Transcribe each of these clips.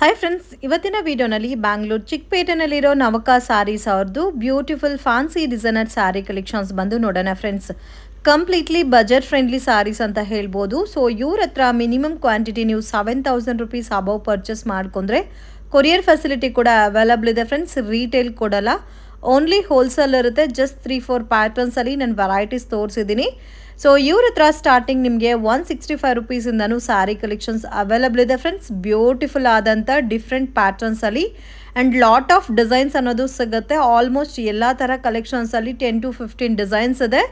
Hi friends, ಇವತ್ತಿನ ವಿಡಿಯೋನಲ್ಲಿ ಬ್ಯಾಂಗ್ಳೂರ್ ಚಿಕ್ಕಪೇಟೆನಲ್ಲಿರೋ ನವಕ ಸಾರೀಸ್ ಅವ್ರದ್ದು beautiful fancy designer saree collections ಬಂದು ನೋಡೋಣ friends. Completely budget friendly sarees ಅಂತ ಹೇಳ್ಬೋದು. ಸೊ ಇವ್ರ ಹತ್ರ ಮಿನಿಮಮ್ ಕ್ವಾಂಟಿಟಿ ನೀವು 7,000 rupees ಅಬವ್ ಪರ್ಚೇಸ್ ಮಾಡ್ಕೊಂಡ್ರೆ ಕೊರಿಯರ್ ಫೆಸಿಲಿಟಿ ಕೂಡ ಅವೈಲಬಲ್ ಇದೆ ಫ್ರೆಂಡ್ಸ್. ರೀಟೇಲ್ ಕೊಡಲ್ಲ, ಓನ್ಲಿ ಹೋಲ್ಸೇಲ್ ಇರುತ್ತೆ. ಜಸ್ಟ್ 3-4 ಪ್ಯಾಟರ್ನ್ಸಲ್ಲಿ ನಾನು ವೆರೈಟೀಸ್ ತೋರಿಸಿದ್ದೀನಿ. ಸೊ ಇವ್ರ ಹತ್ರ ಸ್ಟಾರ್ಟಿಂಗ್ ನಿಮಗೆ 165 rupeesinದನೂ ಸ್ಯಾರಿ ಕಲೆಕ್ಷನ್ಸ್ ಅವೈಲಬಲ್ ಇದೆ ಫ್ರೆಂಡ್ಸ್. ಬ್ಯೂಟಿಫುಲ್ ಆದಂಥ ಡಿಫ್ರೆಂಟ್ ಪ್ಯಾಟರ್ನ್ಸಲ್ಲಿ ಆ್ಯಂಡ್ ಲಾಟ್ ಆಫ್ ಡಿಸೈನ್ಸ್ ಅನ್ನೋದು ಸಿಗುತ್ತೆ. ಆಲ್ಮೋಸ್ಟ್ ಎಲ್ಲ ಥರ ಕಲೆಕ್ಷನ್ಸಲ್ಲಿ 10 to 15 ಡಿಸೈನ್ಸ್ ಇದೆ.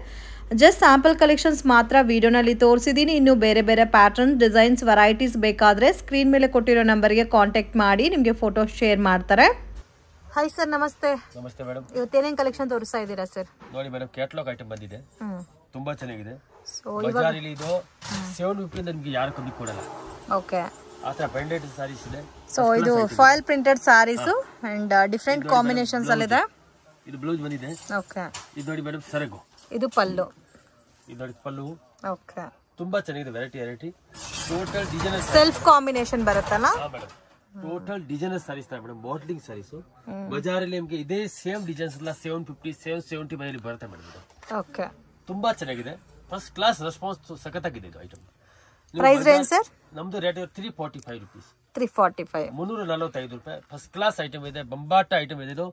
ಜಸ್ಟ್ ಸ್ಯಾಂಪಲ್ ಕಲೆಕ್ಷನ್ಸ್ ಮಾತ್ರ ವಿಡಿಯೋನಲ್ಲಿ ತೋರಿಸಿದ್ದೀನಿ. ಇನ್ನು ಬೇರೆ ಬೇರೆ ಪ್ಯಾಟರ್ನ್, ಡಿಸೈನ್ಸ್, ವೆರೈಟೀಸ್ ಬೇಕಾದರೆ ಸ್ಕ್ರೀನ್ ಮೇಲೆ ಕೊಟ್ಟಿರೋ ನಂಬರ್ಗೆ ಕಾಂಟ್ಯಾಕ್ಟ್ ಮಾಡಿ ನಿಮಗೆ ಫೋಟೋ ಶೇರ್ ಮಾಡ್ತಾರೆ. ಹಾಯ್ ಸರ್, ನಮಸ್ತೆ. ನಮಸ್ತೆ ಮೇಡಮ್. ಇವತ್ತೇನೇನು ಕಲೆಕ್ಷನ್ ತೋರಿಸ್ತಾ ಇದ್ದೀರಾ ಸರ್? ನೋಡಿ ಮೇಡಮ್, ಕ್ಯಾಟಲಾಗ್ ಐಟಮ್ ಬಂದಿದೆ, ತುಂಬಾ ಚೆನ್ನಾಗಿದೆ. ಬಜಾರಲ್ಲಿ ಇದು 7 ರೂಪಾಯಿಂದ ನಿಮಗೆ ಯಾರು ಕಮ್ಮಿ ಕೊಡಲ್ಲ. ಓಕೆ, ಆತರ ಬ್ರಾಂಡೆಡ್ ಸಾರೀಸ್ ಇದೆ. ಸೊ ಇದು foil printed sarees and different combinations ಅಲ್ಲಿ ಇದೆ. ಇದು ಬ್ಲೌಸ್ ಬಂದಿದೆ. ಓಕೆ, ಇದು ನೋಡಿ ಮೇಡಮ್ ಸರಗು. ಇದು ಪಲ್ಲು. ಇದು ನೋಡಿ ಪಲ್ಲು. ಓಕೆ, ತುಂಬಾ ಚೆನ್ನಾಗಿದೆ. Variety total designer self combination ಬರುತ್ತಲ್ಲ. Madam total designer saris madam, ಬಾಟ್ಲಿಂಗ್ ಸಾರೀಸ್. ಬಜಾರಲ್ಲಿ ನಿಮಗೆ ಇದೇ ಸೇಮ್ ಡಿಸೈನ್ಸ್ ಎಲ್ಲ 750 770 ಮನೆಯಲ್ಲಿ ಬರುತ್ತೆ ಮೇಡಮ್. ಓಕೆ, ತುಂಬಾ ಚೆನ್ನಾಗಿದೆ. ಫಸ್ಟ್ ಕ್ಲಾಸ್ ರೆಸ್ಪಾನ್ಸ್ ಸಖತ್ತಾಗಿದೆ ಇದು ಐಟಮ್. Price range sir? ನಮ್ದು ರೇಟ್ 345 rupees. 345, 345 ರೂಪಾಯಿ. ಫಸ್ಟ್ ಕ್ಲಾಸ್ ಐಟಮ್ ಇದೆ, ಬಂಬಾಟ ಐಟಮ್ ಇದೆ.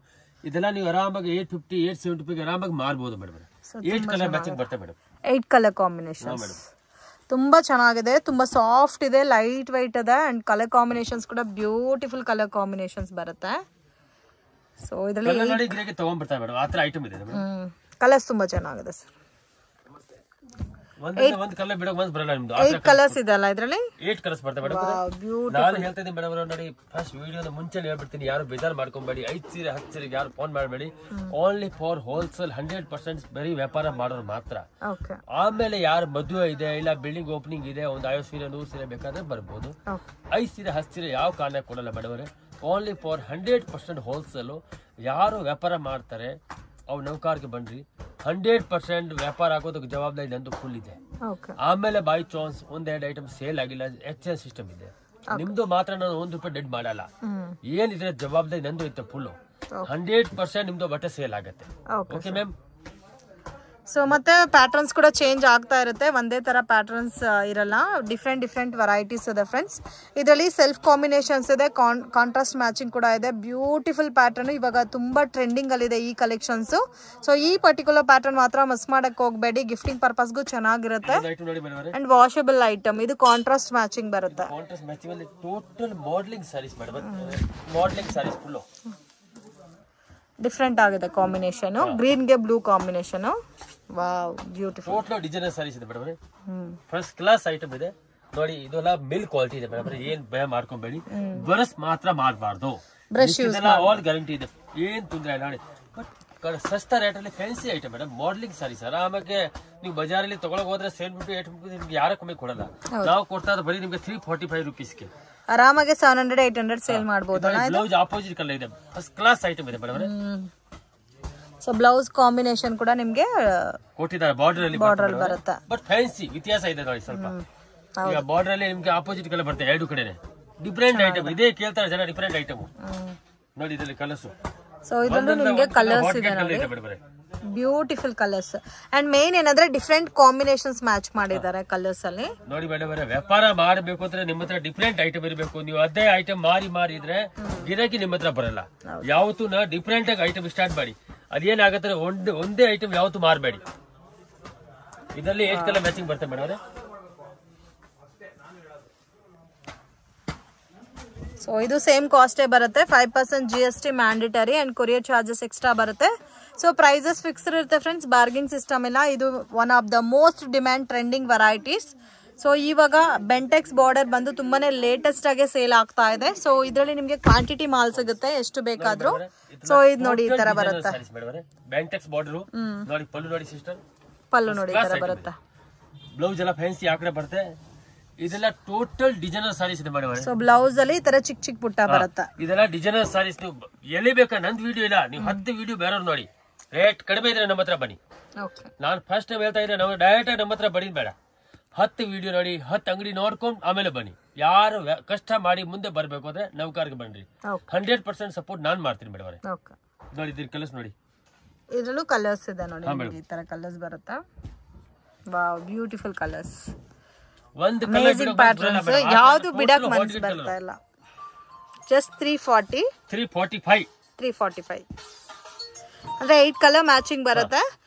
ಇದೆಲ್ಲ ನೀವು ಆರಾಮಾಗಿ 850 870 ಆರಾಮಾಗಿ ಮಾರ್ಬೋದು ಮೇಡಮ್. 8 ಕಲರ್ ಮ್ಯಾಚಿಂಗ್ ಬರುತ್ತೆ ಮೇಡಮ್. 8 ಕಲರ್ ಕಾಂಬಿನೇಷನ್ ತುಂಬಾ ಚೆನ್ನಾಗಿದೆ. ತುಂಬಾ ಸಾಫ್ಟ್ ಇದೆ, ಲೈಟ್ ವೈಟ್ ಇದೆ ಅಂಡ್ ಕಲರ್ ಕಾಂಬಿನೇಷನ್ಸ್ ಕೂಡ ಬ್ಯೂಟಿಫುಲ್ ಕಲರ್ ಕಾಂಬಿನೇಷನ್ಸ್ ಬರುತ್ತೆ. ಸೊ ಇದರಲ್ಲಿ ತಗೊಂಡ್ಬಿಡ್ತಾರೆ ಮೇಡಮ್, ಆತರ ಐಟಮ್ ಇದೆ. ಕಲರ್ಸ್ ತುಂಬಾ ಚೆನ್ನಾಗಿದೆ ಸರ್. ಒಂದು ಕಲರ್ ಬಿಡೋಕೆ ಮನಸ್ಸು ಬರಲ್ಲ ನಿಮ್ದು. 8 ಕಲರ್ಸ್ ಇದೆ ಅಲ್ಲ ಇದರಲ್ಲಿ? 8 ಕಲರ್ಸ್ ಬರ್ತವೆ ಮೇಡಮ್. ನಾನು ಹೇಳ್ತಾ ಇದ್ದೀನಿ ಮೇಡಮ್, ನೋಡಿ ಫಸ್ಟ್ ವಿಡಿಯೋದ ಮುಂಚೆ ಹೇಳ್ಬಿಡ್ತೀನಿ, ಯಾರು ಬೇಜಾರು ಮಾಡ್ಕೊಂಬೇಡಿ. 5 ಸೀರೆ 10 ಸೀರೆಗೆ ಯಾರು ಫೋನ್ ಮಾಡಬೇಡಿ. ಓನ್ಲಿ ಫಾರ್ ಹೋಲ್ಸೇಲ್ 100% ಬರೀ ವ್ಯಾಪಾರ ಮಾಡೋರು ಮಾತ್ರ. ಆಮೇಲೆ ಯಾರು ಮದುವೆ ಇದೆ, ಇಲ್ಲ ಬಿಲ್ಡಿಂಗ್ ಓಪನಿಂಗ್ ಇದೆ, ಒಂದು 50 ಸೀರೆ 100 ಸೀರೆ ಬೇಕಾದ್ರೆ ಬರ್ಬೋದು. 5 ಸೀರೆ 10 ಸೀರೆ ಯಾವ ಕಾರಣ ಕೊಡಲ್ಲ ಮೇಡಮ್. Only for 100% wholesale. ಯಾರು ವ್ಯಾಪಾರ ಮಾಡ್ತಾರೆ ಅವ್ರು ನೌಕರ್ಗೆ ಬನ್ರಿ. 100% ವ್ಯಾಪಾರ ಆಗೋದಕ್ಕೆ ಜವಾಬ್ದಾರಿ ನಂದು ಫುಲ್ ಇದೆ. ಆಮೇಲೆ ಬೈ ಚಾನ್ಸ್ 1-2 ಐಟಮ್ ಸೇಲ್ ಆಗಿಲ್ಲ, ಎಕ್ಸ್ಚೇಂಜ್ ಸಿಸ್ಟಮ್ ಇದೆ. ನಿಮ್ದು ಮಾತ್ರ ನಾನು 1 ರೂಪಾಯಿ ಡೆಡ್ ಮಾಡಲ್ಲ. ಏನಿದ್ರೆ ಜವಾಬ್ದಾರಿ ನಂದು ಇತ್ತು ಫುಲ್. 100% ನಿಮ್ದು ಬಟ್ಟೆ ಸೇಲ್ ಆಗುತ್ತೆ. Okay ma'am. ಸೊ ಮತ್ತೆ ಪ್ಯಾಟರ್ನ್ಸ್ ಕೂಡ ಚೇಂಜ್ ಆಗ್ತಾ ಇರುತ್ತೆ, ಒಂದೇ ತರ ಪ್ಯಾಟರ್ನ್ಸ್ ಇರಲ್ಲ. ಡಿಫ್ರೆಂಟ್ ವೆರೈಟೀಸ್ ಇದೆ ಫ್ರೆಂಡ್ಸ್. ಇದರಲ್ಲಿ ಸೆಲ್ಫ್ ಕಾಂಬಿನೇಷನ್ಸ್ ಇದೆ, ಕಾಂಟ್ರಾಸ್ಟ್ ಮ್ಯಾಚಿಂಗ್ ಕೂಡ ಇದೆ. ಬ್ಯೂಟಿಫುಲ್ ಪ್ಯಾಟರ್ನ್ ಇವಾಗ ತುಂಬಾ ಟ್ರೆಂಡಿಂಗ್ ಅಲ್ಲಿ ಇದೆ ಈ ಕಲೆಕ್ಷನ್ಸ್. ಸೊ ಈ ಪರ್ಟಿಕ್ಯುಲರ್ ಪ್ಯಾಟರ್ನ್ ಮಾತ್ರ ಮಿಸ್ ಮಾಡಕ್ ಹೋಗಬೇಡಿ, ಗಿಫ್ಟಿಂಗ್ ಪರ್ಪಸ್ಗೂ ಚೆನ್ನಾಗಿರುತ್ತೆ ಅಂಡ್ ವಾಷಬಲ್ ಐಟಮ್. ಇದು ಕಾಂಟ್ರಾಸ್ಟ್ ಮ್ಯಾಚಿಂಗ್ ಬರುತ್ತೆ. Total modelling sarees madam, modelling sarees full different ಆಗಿದೆ ಕಾಂಬಿನೇಷನ್. ಗ್ರೀನ್ ಗೆ blue combination. Wow, beautiful. Total designer sarees ಇದೆ ಮೇಡಮ್. ಫಸ್ಟ್ ಕ್ಲಾಸ್ ಐಟಮ್ ಇದೆ ನೋಡಿ. ಇದೆಲ್ಲ ಮಿಲ್ ಕ್ವಾಲಿಟಿ ಇದೆ ಮೇಡಮ್. ಏನ್ ಭಯ ಮಾಡ್ಕೊಂಬೇಡಿ, ಬ್ರಷ್ ಮಾತ್ರ ಮಾಡಬಾರ್ದು. ಆಲ್ ಗ್ಯಾರಂಟಿ ಇದೆ, ಏನ್ ತೊಂದರೆ ಇಲ್ಲ ನೋಡಿ. ಬಟ್ ಸಸ್ತಾ ರೇಟ್ ಅಲ್ಲಿ fancy item madam, modelling saris. ಆರಾಮಾಗೆ ನೀವು ಬಜಾರಲ್ಲಿ ತಗೊಳಕ್ ಹೋದ್ರೆ 750 850 ನಿಮ್ಗೆ ಯಾರ ಕಮ್ಮಿ ಕೊಡಲ್ಲ. ನಾವು ಕೊಡ್ತಾ ಇದ್ರೆ ಬರೀ ನಿಮ್ಗೆ 345 rupeesಗೆ ಆರಾಮಾಗಿ 700 800 ಸೇಲ್ ಮಾಡಬಹುದು. ಬ್ಲೌಸ್ ಆಪೋಸಿಟ್ ಕಲರ್ ಇದೆ, ಫಸ್ಟ್ ಕ್ಲಾಸ್ ಐಟಮ್ ಇದೆ ಮೇಡಮ್. ಸೊ ಬ್ಲೌಸ್ ಕಾಂಬಿನೇಷನ್ ಕೂಡ ನಿಮ್ಗೆ ಕೊಟ್ಟಿದ್ದಾರೆ, ಬಾರ್ಡರ್ ಅಲ್ಲಿ ಬರುತ್ತೆ. ಬಟ್ ಫ್ಯಾನ್ಸಿ ವ್ಯತ್ಯಾಸ ಇದೆ ನೋಡಿ ಸ್ವಲ್ಪ. ಈಗ ಬಾರ್ಡರ್ ಅಲ್ಲಿ ನಿಮ್ಗೆ ಆಪೋಸಿಟ್ ಕಲರ್ ಬರುತ್ತೆ, 2 ಕಡೆ ಡಿಫ್ರೆಂಟ್ ಐಟಮ್. ಇದೇ ಕೇಳ್ತಾರೆ ಜನ, ಡಿಫ್ರೆಂಟ್ ಐಟಮ್ ನೋಡಿ. ಇದರಲ್ಲಿ ಕಲರ್ಸ್. ಸೊ ಇದರಲ್ಲೂ ನಿಮ್ಗೆ ಕಲರ್ಸ್ ಇದೆ ನೋಡಿ, ಬ್ಯೂಟಿಫುಲ್ ಕಲರ್ಸ್. ಅಂಡ್ ಮೇನ್ ಏನಂದ್ರೆ ಡಿಫ್ರೆಂಟ್ ಕಾಂಬಿನೇಷನ್ಸ್ ಮ್ಯಾಚ್ ಮಾಡಿದ್ದಾರೆ ಕಲರ್ಸ್ ಅಲ್ಲಿ ನೋಡಿ ಮೇಡಮ್. ವ್ಯಾಪಾರ ಮಾಡಬೇಕು ಅಂದ್ರೆ ನಿಮ್ಮ ಹತ್ರ ಡಿಫ್ರೆಂಟ್ ಐಟಮ್ ಇರಬೇಕು. ನೀವು ಅದೇ ಐಟಮ್ ಮಾರಿದ್ರೆ ಗಿರಾಕಿ ನಿಮ್ಮ ಹತ್ರ ಬರಲ್ಲ. ಯಾವತ್ತೂ ಡಿಫ್ರೆಂಟ್ ಆಗಿ ಐಟಮ್ ಸ್ಟಾರ್ಟ್ ಮಾಡಿ. ಅದೇನಾಗತ್ತೆ, ಒಂದೇ ಐಟಮ್ ಯಾವತ್ತೂ ಮಾರಬೇಡಿ. ಇದರಲ್ಲಿ 8 ಕಲರ್ ಮ್ಯಾಚಿಂಗ್ ಬರುತ್ತೆ ಮೇಡಮ್. ಸೊ ಇದು ಸೇಮ್ ಕಾಸ್ಟೇ ಬರುತ್ತೆ. 5% GST mandatory and courier charges extra ಬರುತ್ತೆ. ಸೊ ಪ್ರೈಸಸ್ ಫಿಕ್ಸ್ಡ್ ಇರುತ್ತೆ ಫ್ರೆಂಡ್ಸ್, ಬಾರ್ಗಿಂಗ್ ಸಿಸ್ಟಮ್ ಇಲ್ಲ. ಇದು one of the most demand trending varieties. So ಇವಾಗ ಬೆಂಟೆಕ್ಸ್ ಬಾರ್ಡರ್ ಬಂದು ತುಂಬಾನೇ ಲೇಟೆಸ್ಟ್ ಆಗಿ ಸೇಲ್ ಆಗ್ತಾ ಇದೆ. ಸೊ ಇದರಲ್ಲಿ ನಿಮ್ಗೆ ಕ್ವಾಂಟಿಟಿ ಮಾಲ್ ಸಿಗುತ್ತೆ, ಎಷ್ಟು ಬೇಕಾದ್ರೂ. ಸೊ ಇದು ನೋಡಿ ಈ ತರ ಬರುತ್ತೆ. ಬೆಂಟೆಕ್ಸ್ ಬಾರ್ಡರ್ ನೋಡಿ, ಪಲ್ಲು ನೋಡಿ ಸಿಸ್ಟರ್, ಪಲ್ಲು ನೋಡಿ ಈ ತರ ಬರುತ್ತೆ. ಬ್ಲೌಸ್ ಎಲ್ಲ ಫ್ಯಾನ್ಸಿ ಆ ಕಡೆ ಬರುತ್ತೆ. ಇದೆಲ್ಲ ಟೋಟಲ್ ಡಿಸೈನರ್ ಸಾರೀಸ್ ಇದೆ ಮೇಡಮ್. ಸೊ ಬ್ಲೌಸ್ ಅಲ್ಲಿ ಈ ತರ ಚಿಕ್ಕ ಪುಟ್ಟ ಬರುತ್ತೆ. ಇದೆಲ್ಲ ಡಿಸೈನರ್ ಸಾರೀಸ್. ನೀವು ಎಲ್ಲಿ ಬೇಕಾ, ನಂದು ವಿಡಿಯೋ ಇಲ್ಲ, ನೀವು 10 ವಿಡಿಯೋ ಬೇರೆಯವ್ರು ನೋಡಿ. ರೇಟ್ ಕಡಿಮೆ ಇದ್ರೆ ನಮ್ಮ ಹತ್ರ ಬನ್ನಿ. ನಾನು ಫಸ್ಟ್ ಟೈಮ್ ಹೇಳ್ತಾ ಇದ್ರೆ ನಾವು ಡೈರೆಕ್ಟ್ ಆಗಿ ನಮ್ಮ ಹತ್ರ ಬನ್ನಿ ಬೇಡ. 10 ವಿಡಿಯೋ ನೋಡಿ, 10 ಅಂಗಡಿ ನೋಡ್ಕೊಂಡು ಆಮೇಲೆ ಬನ್ನಿ. ಯಾರು ಕಷ್ಟ ಮಾಡಿ ಮುಂದೆ ಬರ್ಬೇಕು ಅಂದ್ರೆ ನೌಕಾರ್ಗೆ ಬನ್ರಿ. 100% ಸಪೋರ್ಟ್ ನಾನ್ ಮಾಡ್ತೀನಿ ಮೇಡಮ್ ಅವರೇ. ನೋಡಿ ಇದ್ರ ಕಲರ್ಸ್ ನೋಡಿ, ಇದ್ರಲ್ಲೂ ಕಲರ್ಸ್ ಇದೆ ನೋಡಿ, ಈ ತರ ಕಲರ್ಸ್ ಬರುತ್ತಾ. Wow, beautiful colours. ಒಂದು ಕಲರ್ ಪ್ಯಾಟರ್ನ್ಸ್ ಯಾವುದು ಬಿಡಕ್ ಮನಸ್ಸು ಬರ್ತಾ ಇಲ್ಲ. ಜಸ್ಟ್ 345 ಅಂದ್ರೆ 8 ಕಲರ್ ಮ್ಯಾಚಿಂಗ್ ಬರುತ್ತೆ.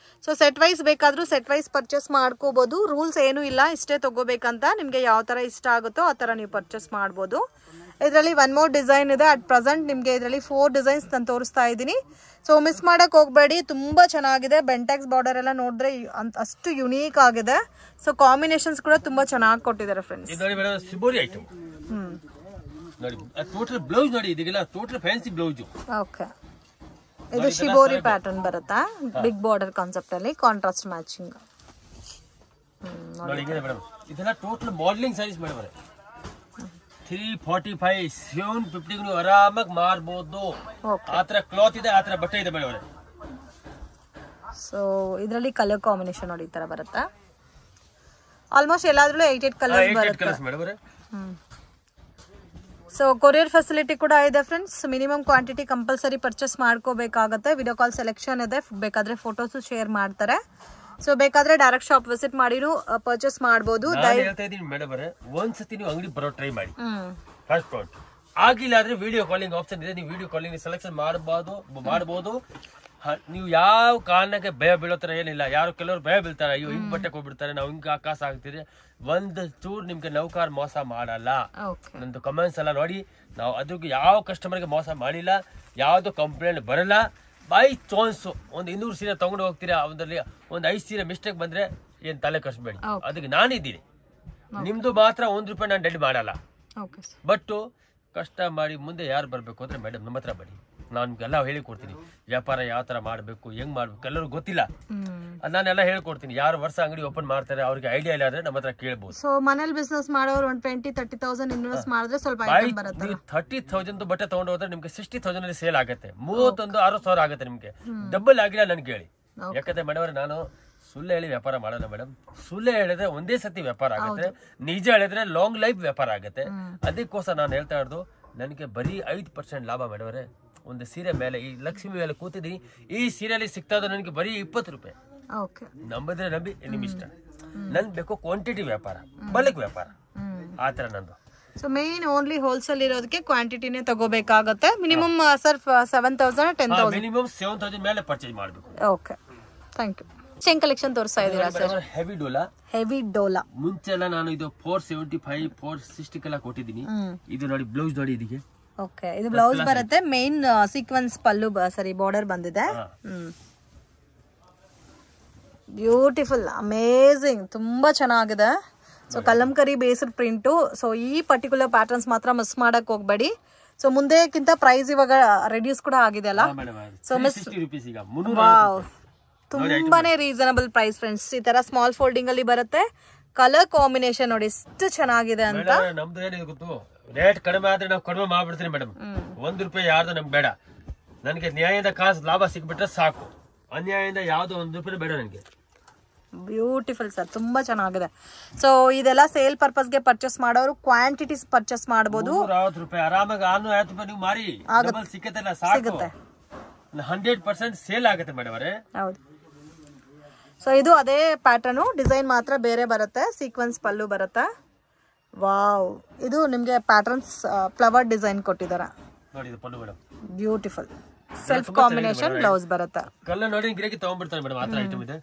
ಸೊ ಸೆಟ್ ವೈಸ್ ಬೇಕಾದ್ರೂ ಸೆಟ್ ವೈಸ್ ಪರ್ಚೇಸ್ ಮಾಡ್ಕೋಬಹುದು. ರೂಲ್ಸ್ ಏನೂ ಇಲ್ಲ, ಇಷ್ಟೇ ತಗೋಬೇಕಂತ. ನಿಮ್ಗೆ ಯಾವ ತರ ಇಷ್ಟ ಆಗುತ್ತೋ ಆ ತರ ನೀವು ಪರ್ಚೇಸ್ ಮಾಡ್ಬೋದು. ಇದರಲ್ಲಿ 1 more ಡಿಸೈನ್ ಇದೆ. ಅಟ್ ಪ್ರೆಸೆಂಟ್ ನಿಮ್ಗೆ ಇದರಲ್ಲಿ 4 ಡಿಸೈನ್ಸ್ ನಾನು ತೋರಿಸ್ತಾ ಇದ್ದೀನಿ. ಸೊ ಮಿಸ್ ಮಾಡಕ್ ಹೋಗ್ಬೇಡಿ, ತುಂಬಾ ಚೆನ್ನಾಗಿದೆ. ಬೆಂಟೆಕ್ಸ್ ಬಾರ್ಡರ್ ಎಲ್ಲ ನೋಡಿದ್ರೆ ಅಷ್ಟು ಯುನೀಕ್ ಆಗಿದೆ. ಸೊ ಕಾಂಬಿನೇಷನ್ಸ್ ಕೂಡ ತುಂಬಾ ಚೆನ್ನಾಗಿ ಕೊಟ್ಟಿದ್ದಾರೆ ಫ್ರೆಂಡ್ಸ್. ನೋಡಿ ಟೋಟಲ್ ಬ್ಲೌಸ್ ನೋಡಿ, ಇದೆಲ್ಲ ಟೋಟಲ್ ಫ್ಯಾನ್ಸಿ ಬ್ಲೌಸ್. ಓಕೆ, ಇದು ಶಿಬೋರಿ ಪ್ಯಾಟರ್ನ್ ಬರುತ್ತಾ, ಬಿಗ್ ಬಾರ್ಡರ್ ಕಾನ್ಸೆಪ್ಟ್ ಅಲ್ಲಿ ಕಾಂಟ್ರಾಸ್ಟ್ ಮ್ಯಾಚಿಂಗ್. ನೋಡಿ ಮೇಡಮ್, ಇದೆಲ್ಲ ಟೋಟಲ್ ಮಾಡೆಲಿಂಗ್ ಸ್ಯಾರೀಸ್ ಮೇಡಮ್. 345 750 ನೀವು ಆರಾಮಾಗಿ ಮಾರಬಹುದು. ಆತರ ಕ್ಲಾತ್ ಇದೆ, ಆತರ ಬಟ್ಟೆ ಇದೆ ಮೇಡಮ್. ಸೊ ಇದರಲ್ಲಿ ಕಲರ್ ಕಾಂಬಿನೇಷನ್ ನೋಡಿ ಈ ತರ ಬರುತ್ತಾ. ಆಲ್ಮೋಸ್ಟ್ ಎಲ್ಲಾದ್ರಲ್ಲೂ 8 ಕಲರ್ಸ್ ಬರುತ್ತೆ. ಸೊ ಕೊರಿಯರ್ ಫೆಸಿಲಿಟಿ ಕೂಡ ಇದೆ friends. Minimum quantity compulsory purchase ಮಾಡ್ಕೋಬೇಕಾಗತ್ತೆ. ವಿಡಿಯೋ ಕಾಲ್ ಸೆಲೆಕ್ಷನ್ ಇದೆ, ಬೇಕಾದ್ರೆ ಫೋಟೋಸ್ ಶೇರ್ ಮಾಡ್ತಾರೆ. ಸೊ ಬೇಕಾದ್ರೆ ಡೈರೆಕ್ಟ್ ಶಾಪ್ ವಿಸಿಟ್ ಮಾಡಿನೂ ಪರ್ಚೇಸ್ ಮಾಡಬಹುದು. ಒಂದ್ಸತಿ ನೀವು ಅಂಗಡಿ ಬರೋ ಟ್ರೈ ಮಾಡಿ. ಫಸ್ಟ್ ಪಾಯಿಂಟ್ ಆಗಿಲ್ಲ ಅಂದ್ರೆ ವಿಡಿಯೋ ಕಾಲಿಂಗ್ ಆಪ್ಷನ್ ಇದೆ, ನೀವು ವಿಡಿಯೋ ಕಾಲಿಂಗ್ ಸೆಲೆಕ್ಷನ್ ಮಾಡಬಹುದು. ನೀವು ಯಾವ ಕಾರಣಕ್ಕೆ ಭಯ ಬೀಳೋ ತರ ಏನಿಲ್ಲ. ಯಾರು ಕೆಲವರು ಭಯ ಬೀಳ್ತಾರೆ, ಅಯ್ಯೋ ಹಿಂಗ್ ಬಟ್ಟೆ ಹೋಗ್ಬಿಡ್ತಾರೆ, ನಾವು ಹಿಂಗ್ ಆಕಾಶ ಆಗ್ತೀರಿ. ಒಂದು ಚೂರ್ ನಿಮ್ಗೆ ನೌಕಾರ್ ಮೋಸ ಮಾಡಲ್ಲ. ನಂದು ಕಮೆಂಟ್ಸ್ ಎಲ್ಲ ನೋಡಿ, ನಾವು ಅದಕ್ಕೆ ಯಾವ ಕಸ್ಟಮರ್ಗೆ ಮೋಸ ಮಾಡಿಲ್ಲ, ಯಾವ್ದು ಕಂಪ್ಲೇಂಟ್ ಬರಲ್ಲ. ಬೈ ಚಾನ್ಸ್ ಒಂದು 200 ಸೀರೆ ತಗೊಂಡು ಹೋಗ್ತೀರಾ, ಅದರಲ್ಲಿ ಒಂದು 5 ಸೀರೆ ಮಿಸ್ಟೇಕ್ ಬಂದ್ರೆ ಏನ್ ತಲೆ ಕಷ್ಟಬೇಡಿ, ಅದಕ್ಕೆ ನಾನಿದ್ದೀನಿ. ನಿಮ್ದು ಮಾತ್ರ ₹1 ನಾನು ಡೆಡ್ ಮಾಡಲ್ಲ. ಬಟ್ ಕಷ್ಟ ಮಾಡಿ ಮುಂದೆ ಯಾರು ಬರ್ಬೇಕು ಅಂದ್ರೆ ಮೇಡಮ್ ನಮ್ಮ ಹತ್ರ ಬನ್ನಿ, ನಾನು ನಿಮ್ಗೆಲ್ಲ ಹೇಳಿಕೊಡ್ತೀನಿ. ವ್ಯಾಪಾರ ಯಾವ ತರ ಮಾಡ್ಬೇಕು, ಹೆಂಗ್ ಮಾಡ್ಬೇಕು ಎಲ್ಲರೂ ಗೊತ್ತಿಲ್ಲ, ನಾನೆಲ್ಲ ಹೇಳ್ಕೊಡ್ತೀನಿ. ಯಾರು ವರ್ಷ ಅಂಗಡಿ ಓಪನ್ ಮಾಡ್ತಾರೆ ಅವ್ರಿಗೆ ಐಡಿಯಾ ಇಲ್ಲ ಅಂದ್ರೆ ನಮ್ಮ ಹತ್ರ ಕೇಳಬಹುದು. ಸೊ ಮನೇಲಿ ಬಿಸ್ನೆಸ್ ಮಾಡೋರು 20-30,000 ಇನ್ವೆಸ್ಟ್ ಮಾಡಿದ್ರೆ ಸ್ವಲ್ಪ 30,000 ಬಟ್ಟೆ ತಗೊಂಡು ಹೋದ್ರೆ ನಿಮ್ಗೆ 60,000 ಅಲ್ಲಿ ಸೇಲ್ ಆಗುತ್ತೆ. 31,000-60,000 ಆಗುತ್ತೆ ನಿಮ್ಗೆ. ಡಬಲ್ ಆಗಿಲ್ಲ ನನ್ಗೆ ಹೇಳಿ. ಯಾಕಂದ್ರೆ ಮೇಡಮ್ ನಾನು ಸುಳ್ಳು ಹೇಳಿ ವ್ಯಾಪಾರ ಮಾಡೋಣ ಮೇಡಮ್. ಸುಳ್ಳು ಹೇಳಿದ್ರೆ ಒಂದೇ ಸತಿ ವ್ಯಾಪಾರ ಆಗುತ್ತೆ, ನಿಜ ಹೇಳಿದ್ರೆ ಲಾಂಗ್ ಲೈಫ್ ವ್ಯಾಪಾರ ಆಗುತ್ತೆ. ಅದಕ್ಕೋಸ್ಕರ ನಾನು ಹೇಳ್ತಾ ಇರೋದು, ನನಗೆ ಬರೀ 5% ಲಾಭ ಮೇಡವ್ರೆ. ಒಂದು ಸೀರೆ ಮೇಲೆ ಈ ಲಕ್ಷ್ಮಿ ಮೇಲೆ ಕೂತಿದ್ದೀನಿ, ಈ ಸೀರೆಯಲ್ಲಿ ಸಿಗ್ತಾ ಇದ್ದು ನನಗೆ ಬರೀ ₹20. ನಂಬಿದ್ರೆ ನಂಬಿ, ನಿಮ್ ಇಷ್ಟ. ನನ್ ಬೇಕು ಕ್ವಾಂಟಿಟಿ ವ್ಯಾಪಾರ, ಬಲ್ಕ್ ವ್ಯಾಪಾರ, ಆತರ ನಂದು. ಸೊ ಮೇನ್ ಓನ್ಲಿ ಹೋಲ್ಸೇಲ್ ಇರೋದಕ್ಕೆ ಕ್ವಾಂಟಿಟಿನೇ ತಗೋಬೇಕಾಗುತ್ತೆ. ಮಿನಿಮಮ್ ಸರ್ 7,000 10,000 ಮಿನಿಮಮ್ 7,000 ಮೇಲೆ ಪರ್ಚೇಸ್ ಮಾಡಬೇಕು. Okay, thank you. Chain collection ತೋರಿಸ್ತಾ ಇದ್ದೀರಾ ಸರ್? ಹೆವಿ ಡೋಲಾ ಮುಂಚೆಲ್ಲ ನಾನು ಇದು 475 460 ಎಲ್ಲ ಕೊಟ್ಟಿದ್ದೀನಿ. ಇದು ನೋಡಿ ಬ್ಲೌಸ್ ನೋಡಿ ಇದಕ್ಕೆ. ಓಕೆ, ಇದು ಬ್ಲೌಸ್ ಬರುತ್ತೆ. ಮೇನ್ ಸೀಕ್ವೆನ್ಸ್ ಪಲ್ಲು ಸರಿ ಬಾರ್ಡರ್ ಬಂದಿದೆ. ಬ್ಯೂಟಿಫುಲ್, ಅಮೇಜಿಂಗ್, ತುಂಬಾ ಚೆನ್ನಾಗಿದೆ. So Kalamkari based print. So ಈ ಪರ್ಟಿಕ್ಯುಲರ್ ಪ್ಯಾಟರ್ನ್ಸ್ ಮಾತ್ರ ಮಿಸ್ ಮಾಡಕ್ ಹೋಗ್ಬೇಡಿ. ಸೊ ಮುಂದೆಕ್ಕಿಂತ ಪ್ರೈಸ್ ಇವಾಗ ರೆಡ್ಯೂಸ್ ಕೂಡ ಆಗಿದೆ ಅಲ್ಲ. ಸೊ ಮಿಸ್ ತುಂಬಾನೇ ರೀಸನಬಲ್ ಪ್ರೈಸ್ ಫ್ರೆಂಡ್ಸ್. ಈ ತರ ಸ್ಮಾಲ್ ಫೋಲ್ಡಿಂಗ್ ಅಲ್ಲಿ ಬರುತ್ತೆ. ಕಲರ್ ಕಾಂಬಿನೇಷನ್ ನೋಡಿ ಎಷ್ಟು ಚೆನ್ನಾಗಿದೆ ಅಂತ. ನಮ್ದು ಏನಿದೆ ಗೊತ್ತು, ರೇಟ್ ಕಡಿಮೆ ಆದ್ರೆ ನಾವು ಕಡಿಮೆ ಮಾಡ್ಬಿಡ್ತೀನಿ ಮೇಡಮ್. ₹1 ಯಾರ್ದು ನಮ್ಗೆ ಬೇಡ. ನನಗೆ ನ್ಯಾಯದ ಕಾಸು ಲಾಭ ಸಿಕ್ಬಿಟ್ರೆ ಸಾಕು. ಅನ್ಯಾಯದಿಂದ ಯಾವ್ದು ₹1 ಬೇಡ ನನಗೆ. ಬ್ಯೂಟಿಫುಲ್ ಸರ್, ತುಂಬಾ ಚೆನ್ನಾಗಿದೆ. ಸೊ ಇದೆಲ್ಲ ಸೇಲ್ ಪರ್ಪಸ್ಗೆ ಪರ್ಚೇಸ್ ಮಾಡೋರು ಕ್ವಾಂಟಿಟೀಸ್ ಪರ್ಚೇಸ್ ಮಾಡಬಹುದು. ₹60 ಆರಾಮಾಗಿ ₹650 ನೀವು ಮಾರಿ ಸಿಕ್ಕತ್ತಲ್ಲ ಸಾಕು. 100% ಸೇಲ್ ಆಗುತ್ತೆ ಮೇಡಮ್ ಅವರೇ. ಹೌದು. ಸೊ ಇದು ಅದೇ ಪ್ಯಾಟರ್ನ್, ಡಿಸೈನ್ ಮಾತ್ರ ಬೇರೆ ಬರುತ್ತೆ. ಸೀಕ್ವೆನ್ಸ್ ಪಲ್ಲು ಬರುತ್ತೆ. ವಾವ್, ಇದು ನಿಮ್ಗೆ ಪ್ಯಾಟರ್ನ್ಸ್ ಫ್ಲವರ್ ಡಿಸೈನ್ ಕೊಟ್ಟಿದ್ದಾರೆ ನೋಡಿ. ಇದು ಪಲ್ಲು madam, beautiful. Self combination blouse ಬರುತ್ತೆ. ಕಲರ್ ನೋಡಿ ಗಿರಾಕಿ ತಗೊಂಡ್ಬಿಡ್ತಾರೆ ಮೇಡಮ್, ಆತರ ಐಟಮ್ ಇದೆ.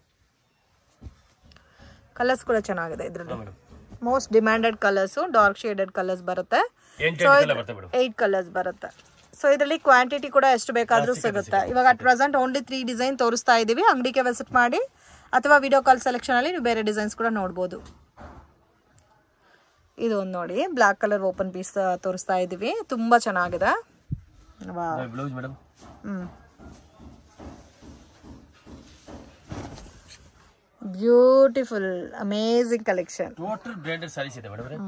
ಕಲರ್ಸ್ ಕೂಡ ಚೆನ್ನಾಗಿದೆ ಇದರಲ್ಲಿ. Most demanded colours, dark shaded colours ಬರುತ್ತೆ. 8 ಕಲರ್ಸ್ ಬರುತ್ತೆ. ಸೊ ಇದರಲ್ಲಿ ಕ್ವಾಂಟಿಟಿ ಕೂಡ ಎಷ್ಟು ಬೇಕಾದ್ರೂ ಸಿಗುತ್ತೆ. ಇವಾಗ ಅಟ್ ಪ್ರೆಸೆಂಟ್ ಓನ್ಲಿ 3 ಡಿಸೈನ್ ತೋರಿಸ್ತಾ ಇದೀವಿ. ಅಂಗಡಿಗೆ ವಿಸಿಟ್ ಮಾಡಿ ಅಥವಾ ವಿಡಿಯೋ ಕಾಲ್ ಸೆಲೆಕ್ಷನ್ ಅಲ್ಲಿ ನೀವು ಬೇರೆ ಡಿಸೈನ್ಸ್ ಕೂಡ ನೋಡಬಹುದು. ಇದು ಒಂದು ನೋಡಿ, ಬ್ಲಾಕ್ ಕಲರ್ ಓಪನ್ ಪೀಸ್ ತೋರಿಸ್ತಾ ಇದೀವಿ. ತುಂಬಾ ಚೆನ್ನಾಗಿದೆ. Blouse madam. Beautiful, amazing collection. Total branded sarees ಇದೆ ಮೇಡಮ್.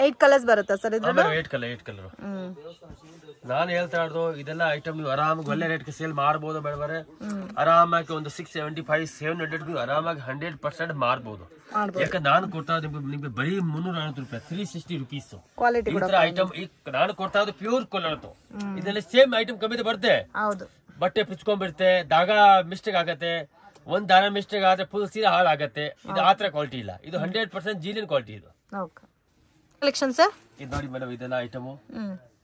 8 ಕಲರ್ಸ್ ಬರುತ್ತೆ ಸರ್ ಇದ್ರಲ್ಲಿ. 8 ಕಲರ್. ನಾನು ಹೇಳ್ತಾ ಇರೋದು ಇದೆಲ್ಲ ಐಟಮ್ ನೀವು ಆರಾಮಾಗಿ ಒಳ್ಳೆ ರೇಟ್ಗೆ ಸೇಲ್ ಮಾಡಬಹುದು ಮೇಡಮ್. ಆರಾಮಾಗಿ ಒಂದು 675-700 ನೀವು ಆರಾಮಾಗಿ 100% ಮಾರಬಹುದು. ಯಾಕಂದ್ರೆ ನಾನು ಕೊಡ್ತಾ ನಿಮ್ಗೆ ಬರೀ 340 ರೂಪಾಯಿ, 360 ರುಪೀಸ್ ಈ ತರ ಐಟಮ್. ನಾನು ಕೊಡ್ತಾ ಇರೋದು ಪ್ಯೂರ್ ಕೊಲ್ಲರ್ದು. ಇದರಲ್ಲಿ ಸೇಮ್ ಐಟಮ್ ಕಮ್ಮಿ ಬರುತ್ತೆ, ಬಟ್ಟೆ ಪಿಚ್ಕೊಂಡ್ಬಿಡುತ್ತೆ, ದಾಗ ಮಿಸ್ಟೇಕ್ ಆಗತ್ತೆ, ಒಂದ್ ದಾರ ಮಿಸ್ಟೇಕ್ ಆದ್ರೆ ಫುಲ್ ಸೀರೆ ಹಾಳಾಗತ್ತೆ. ಇದು ಆತರ ಕ್ವಾಲಿಟಿ ಇಲ್ಲ, ಇದು 100% ಜೀಲಿನ ಕ್ವಾಲಿಟಿ. ಇದು ಕಲೆಕ್ಷನ್ ಸರ್ ಇದು ನೋಡಿ ಮೇಡಮ್, ಇದೆಲ್ಲ item